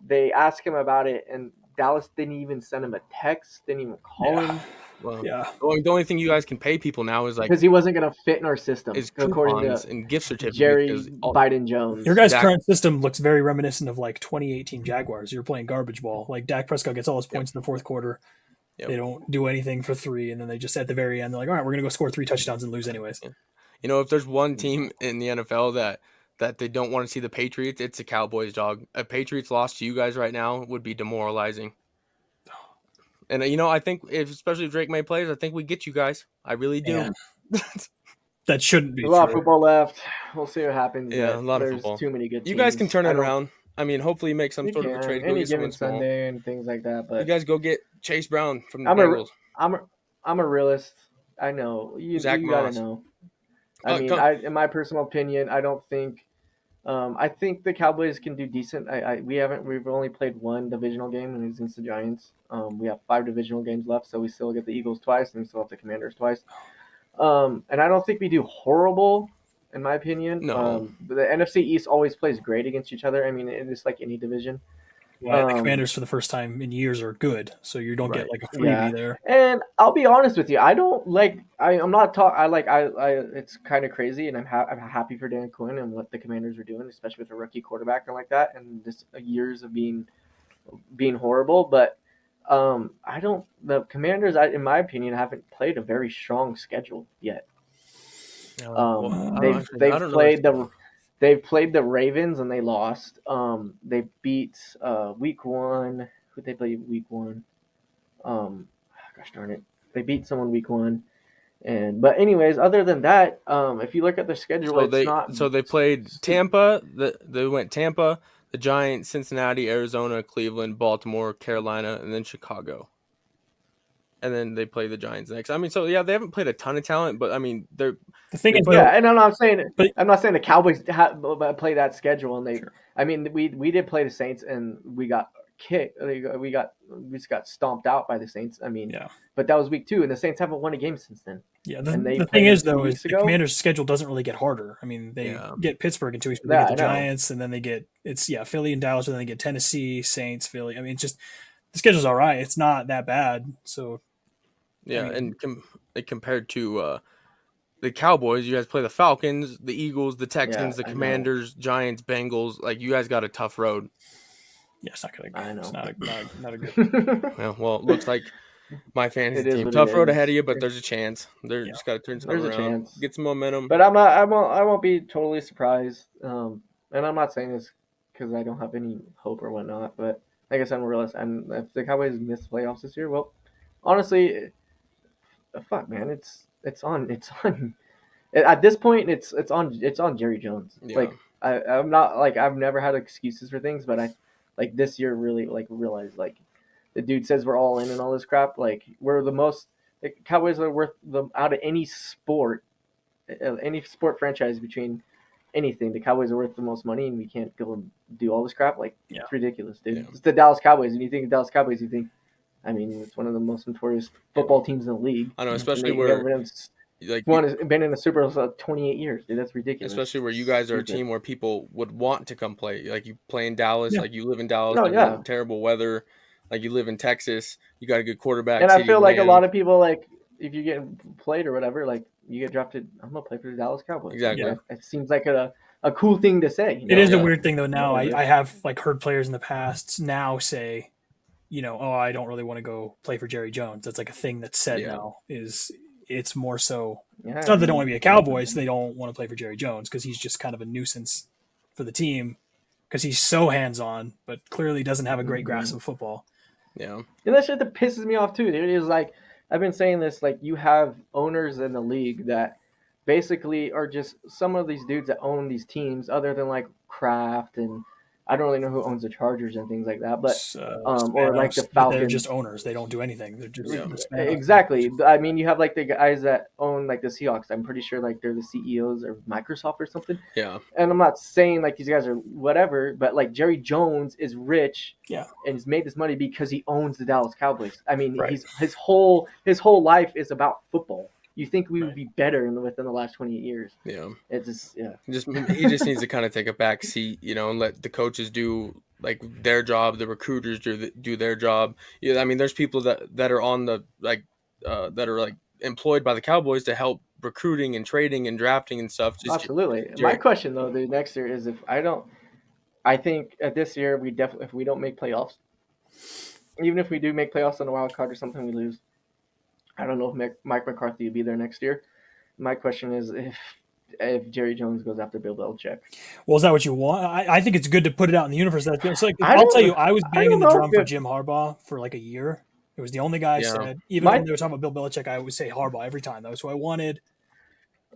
they ask him about it, and Dallas didn't even send him a text, didn't even call him. Well, Yeah. the only thing you guys can pay people now is like Because he wasn't going to fit in our system, is according coupons to and gift certificates. Jerry 'cause Biden Jones. Your guys' Dak- current system looks very reminiscent of like 2018 Jaguars. You're playing garbage ball. Like Dak Prescott gets all his points in the fourth quarter. Yep. They don't do anything for 3, and then they just at the very end they're like, all right, we're gonna go score 3 touchdowns and lose anyways. You know, if there's one team in the NFL that they don't want to see the Patriots, it's the Cowboys, dog. A Patriots loss to you guys right now would be demoralizing. And you know, I think especially if Drake May plays, I think we get you guys. I really do. Man. that shouldn't be There's a lot of true. football left. We'll see what happens. Yeah, But a lot of there's football. too many good teams. You guys can turn I it don't- around. I mean, hopefully make some You sort of a can trade. Go any get someone given small. Sunday and things like that. You But guys go get Chase Brown from the I'm a Bengals. I'm a I'm a realist. I know Zach you gotta Moss. know. I mean, in my personal opinion, I don't think. I think the Cowboys can do decent. We've only played one divisional game, and it was against the Giants. We have 5 divisional games left, so we still get the Eagles twice, and we still have the Commanders twice. And I don't think we do horrible, in my opinion. No. The NFC East always plays great against each other. I mean, it's like any division. Yeah, the Commanders for the first time in years are good, so you don't Right. get like a freebie Yeah, there. and I'll be honest with you. I don't like. I'm not talk. I like. I. It's kind of crazy, and I'm happy for Dan Quinn and what the Commanders are doing, especially with a rookie quarterback and like that, and just years of being horrible. But I don't. The Commanders, in my opinion, haven't played a very strong schedule yet. I They've don't know. played they've played the Ravens and they lost. They beat week 1. Who they play week 1? Gosh darn it, they beat someone week 1. But anyways, other than that, if you look at their schedule, they played Tampa. They went Tampa, the Giants, Cincinnati, Arizona, Cleveland, Baltimore, Carolina, and then Chicago. And then they play the Giants next. I mean, so yeah, they haven't played a ton of talent, but I mean, The thing is, yeah, and I'm not saying but- the Cowboys play that schedule, and they. Sure. I mean, we did play the Saints, and we got kicked. We just got stomped out by the Saints. I mean, yeah. But that was week 2, and the Saints haven't won a game since then. Yeah, the thing is though, is the Commanders' schedule doesn't really get harder. I mean, they get Pittsburgh in 2 weeks, but they get the Giants, and then they get Philly and Dallas, and then they get Tennessee, Saints, Philly. I mean, it's just the schedule's all right. It's not that bad. So yeah, I mean, and compared to the Cowboys, you guys play the Falcons, the Eagles, the Texans, the Commanders, Giants, Bengals. Like you guys got a tough road. Yeah, it's not gonna. I know. It's not a good. Yeah, well, it looks like my fantasy team tough road ahead of you, but there's a chance. They're just got to turn something around. Chance. Get some momentum. But I won't be totally surprised. And I'm not saying this because I don't have any hope or whatnot. But like I said, I'm a realist. And if the Cowboys miss the playoffs this year, well, honestly, fuck, man, it's on. At this point, it's on Jerry Jones. Yeah. Like I'm not like I've never had excuses for things, but I like this year really like realized like the dude says we're all in and all this crap. Like we're the most. The Cowboys are worth out of any sport franchise between anything. The Cowboys are worth the most money, and we can't go and do all this crap. Like it's ridiculous, dude. Yeah. It's the Dallas Cowboys, and you think of Dallas Cowboys, you think, I mean, it's one of the most notorious football teams in the league. I know, especially where like one has been in the Super Bowl for 28 years, dude. That's ridiculous. Especially where you guys are a team where people would want to come play. Like you play in Dallas, like you live in Dallas. No, yeah. Terrible weather. Like you live in Texas. You got a good quarterback. And I feel like a lot of people, like if you get played or whatever, like you get drafted. I'm gonna play for the Dallas Cowboys. Exactly. Yeah. It seems like a cool thing to say. You know? It is a weird thing though. Now I have like heard players in the past now say, you know, oh, I don't really want to go play for Jerry Jones. That's like a thing that's said now. It's more so. It's not that they don't want to be a Cowboys. They don't want to play for Jerry Jones because he's just kind of a nuisance for the team because he's so hands-on, but clearly doesn't have a great grasp of football. Yeah. And that shit that pisses me off too, dude. Is like I've been saying this, like you have owners in the league that basically are just some of these dudes that own these teams other than like Kraft and I don't really know who owns the Chargers and things like that, but or like the Falcons. They're just owners. They don't do anything. They're just exactly. I mean, you have like the guys that own like the Seahawks. I'm pretty sure like they're the CEOs of Microsoft or something. Yeah. And I'm not saying like these guys are whatever, but like Jerry Jones is rich. Yeah. And he's made this money because he owns the Dallas Cowboys. I mean, his whole life is about football. You think we would be better within the last 28 years? Yeah, it's just he just needs to kind of take a back seat, you know, and let the coaches do like their job, the recruiters do their job. Yeah, I mean, there's people that are on the that are like employed by the Cowboys to help recruiting and trading and drafting and stuff. Absolutely. My question though, the next year is I think this year if we don't make playoffs, even if we do make playoffs on a wild card or something, we lose. I don't know if Mike McCarthy will be there next year. My question is if Jerry Jones goes after Bill Belichick. Well, is that what you want? I think it's good to put it out in the universe. It's like, I'll tell you, I was banging the drum for Jim Harbaugh for like a year. It was the only guy I said. Even when they were talking about Bill Belichick, I would say Harbaugh every time. That was who I wanted.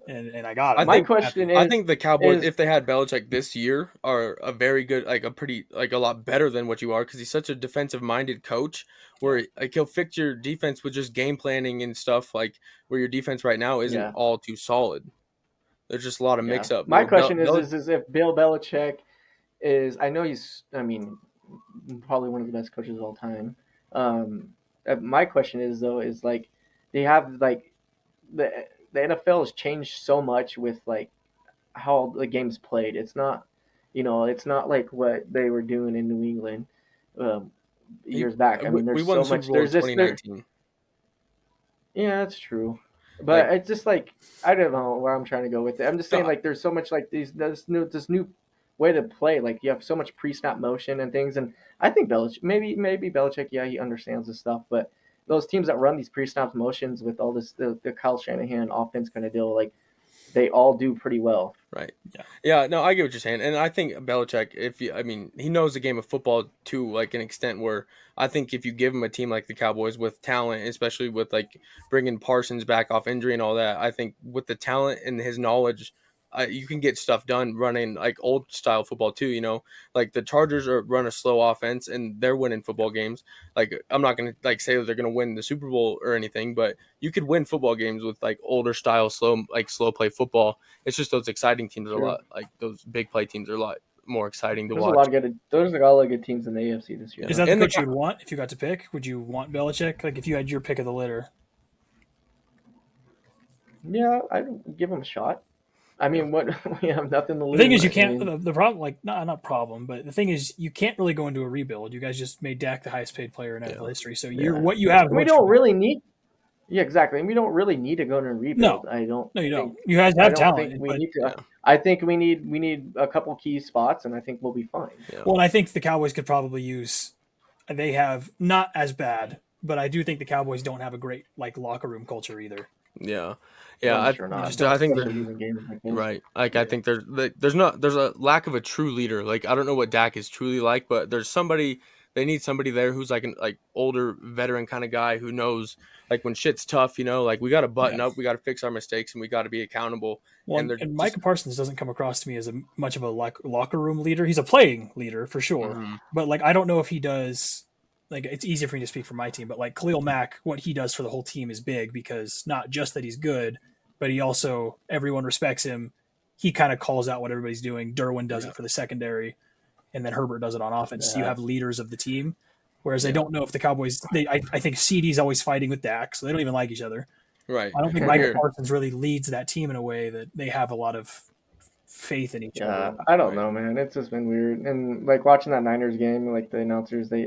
and I got I him. My think- question I is, think the Cowboys, is- if they had Belichick this year, are a very good, like a pretty, like a lot better than what you are because he's such a defensive-minded coach. Where like he'll fix your defense with just game planning and stuff. Like where your defense right now isn't Yeah. all too solid. There's just a lot of yeah. mix-up. My Where question is if Bill Belichick is, I know he's, I mean, probably one of the best coaches of all time. My question is though, is like, they have like the the NFL has changed so much with like how the game's played. It's not, it's not like what they were doing in New England um, years back. I mean, we there's won so the Super much. Bowl in There's this. There, 2019. yeah, that's true. Like, But it's just like I don't know where I'm trying to go with it. I'm just saying God, like there's so much like this new way to play. Like you have so much pre-snap motion and things. And I think Belichick, maybe Belichick, yeah, he understands this stuff. But those teams that run these pre-snap motions with all this the Kyle Shanahan offense kind of deal, like they all do pretty well. right. Yeah. Yeah, no, I get what you're saying. And I think Belichick, I mean, he knows the game of football to like an extent where I think if you give him a team like the Cowboys with talent, especially with like bringing Parsons back off injury and all that, I think with the talent and his knowledge, you can get stuff done running like old style football too. Like the Chargers run a slow offense and they're winning football games. Like I'm not gonna like say that they're gonna win the Super Bowl or anything, but you could win football games with like older style slow play football. It's just those exciting teams are a True. lot, like those big play teams are a lot more exciting to There's a watch. lot of good. There's like a lot of good teams in the AFC this year. Is though. that the And the coach you'd want if you got to pick? Would you want Belichick? Like if you had your pick of the litter? Yeah, I'd give him a shot. I mean, what we have nothing to lose. The thing is, you I can't. mean, The problem, like not problem, but the thing is, you can't really go into a rebuild. You guys just made Dak the highest paid player in NFL history, so you're Yeah. what you have. and we what don't you really need. Yeah, exactly. And we don't really need to go into a rebuild. I don't. No, you don't. think, You guys I have don't talent, think we but need to. Yeah. I think we need a couple key spots, and I think we'll be fine. Yeah. well, and I think the Cowboys could probably use. They have not as bad, but I do think the Cowboys don't have a great like locker room culture either. Yeah, I'm sure not. just don't I think Especially they're losing games like this. right. Like I think there's a lack of a true leader. Like I don't know what Dak is truly like, but there's somebody they need somebody there who's like an like older veteran kind of guy who knows like when shit's tough, like we got to button up, we got to fix our mistakes, and we got to be accountable. Well, And they're and just Micah Parsons doesn't come across to me as much of a locker room leader. He's a playing leader for sure, Mhm. but like I don't know if he does. Like it's easier for me to speak for my team, but like Khalil Mack, what he does for the whole team is big because not just that he's good, but he also everyone respects him. He kind of calls out what everybody's doing. Derwin does it for the secondary, and then Herbert does it on offense. So you Yeah. have leaders of the team. Whereas I Yeah. don't know if the Cowboys. I think CD's always fighting with Dak, so they don't even like each other. right. I don't think We're Micah here. Parsons really leads that team in a way that they have a lot of faith in each Yeah, other. I don't Right. know, man. It's just been weird. And like watching that Niners game, like the announcers, they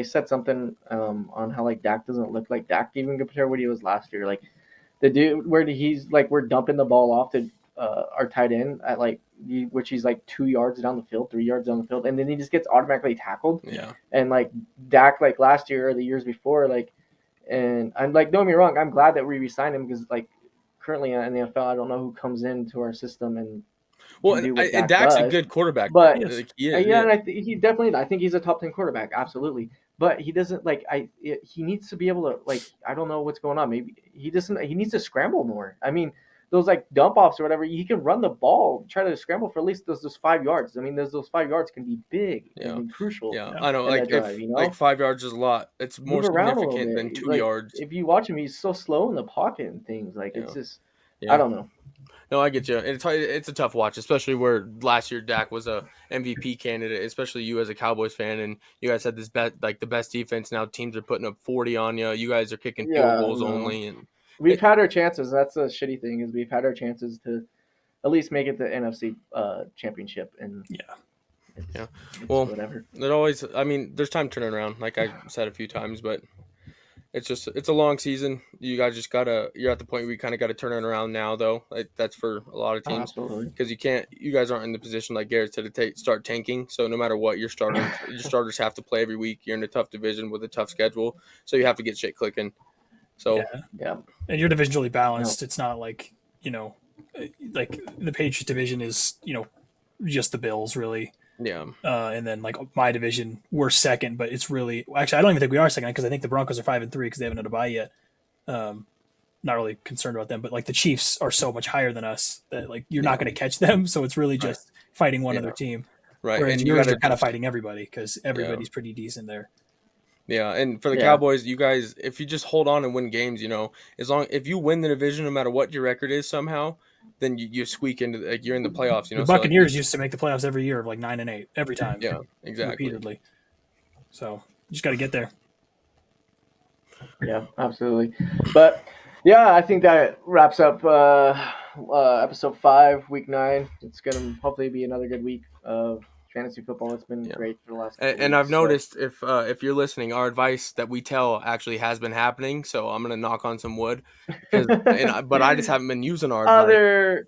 said something on how like Dak doesn't look like Dak even compared to what he was last year. Like the dude where he's like we're dumping the ball off to our tight end at like which he's like 2 yards down the field, 3 yards down the field, and then he just gets automatically tackled. Yeah. And like Dak, like last year or the years before, like, and I'm like, don't get me wrong, I'm glad that we re-signed him because like currently in the NFL, I don't know who comes into our system and Well, can do what and Dak Dak's a does. good quarterback. But Yes. Like, he is, yeah, and he definitely, I think he's a top 10 quarterback, absolutely. But he doesn't like he needs to be able to like I don't know what's going on. Maybe he doesn't. He needs to scramble more. I mean, those like dump offs or whatever, he can run the ball, try to scramble for at least those 5 yards. I mean, those 5 yards can be big Yeah. and crucial. Yeah, Yeah. I know. in Like that drive, like 5 yards is a lot. It's more Move around a little significant bit. than 2 Like, yards. if you watch him, he's so slow in the pocket and things. Like it's Yeah. just Yeah. I don't know. No, I get you. It's a tough watch, especially where last year Dak was a MVP candidate, especially you as a Cowboys fan, and you guys had this the best defense. Now teams are putting up 40 on you. You guys are kicking field Yeah, goals no. only, and We've had our chances. That's a shitty thing is we've had our chances to at least make it the NFC championship and Yeah. Yeah. it's Well, whatever. it always. I mean, there's time turning around, like I said a few times, but it's a long season. You guys just you're at the point where you kind of got to turn it around now, though. That's for a lot of Oh, teams. absolutely. Because you guys aren't in the position like Garrett said to start tanking. So no matter what, your starters have to play every week. You're in a tough division with a tough schedule, so you have to get shit clicking. So Yeah. Yeah. And your division's really balanced. It's not like like the Patriots division is just the Bills really, yeah, and then like my division we're second, but it's really actually I don't even think we are second because I think the Broncos are 5-3 because they haven't had a bye yet. not really concerned about them, but like the Chiefs are so much higher than us that like you're not going to catch them. So it's really just fighting one other team. Right. Whereas And you yours got are to kind of fighting everybody because everybody's pretty decent there. Yeah, and for the Yeah. Cowboys, you guys, if you just hold on and win games, if you win the division, no matter what your record is somehow, then you squeak into like you're in the playoffs. The So, like, Buccaneers used to make the playoffs every year of like 9-8 every time. Yeah, exactly. Repeatedly. So you just got to get there. Yeah, absolutely. But yeah, I think that wraps up episode 5, week 9. It's gonna hopefully be another good week of fantasy football. It's been great for the last couple And weeks, I've noticed if you're listening, our advice that we tell actually has been happening. So I'm gonna knock on some wood, but I just haven't been using our advice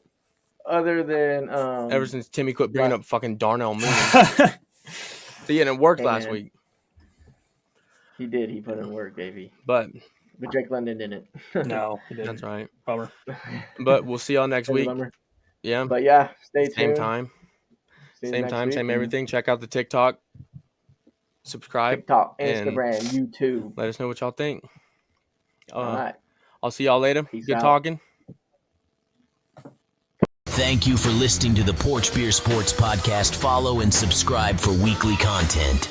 other than ever since Timmy quit bringing up fucking Darnell Mooney. See, and it worked last week. He did. He put in work, baby. But Drake London didn't. No, he didn't. That's right. Bummer. But we'll see y'all next week. Bummer. Yeah. But yeah, stay Same tuned. time. See you Same next time, week, same and everything. Check out the TikTok. Subscribe. TikTok, and Instagram, YouTube. Let us know what y'all think. All right. I'll see y'all later. Peace Good out. talking. Thank you for listening to the Porch Beer Sports Podcast. Follow and subscribe for weekly content.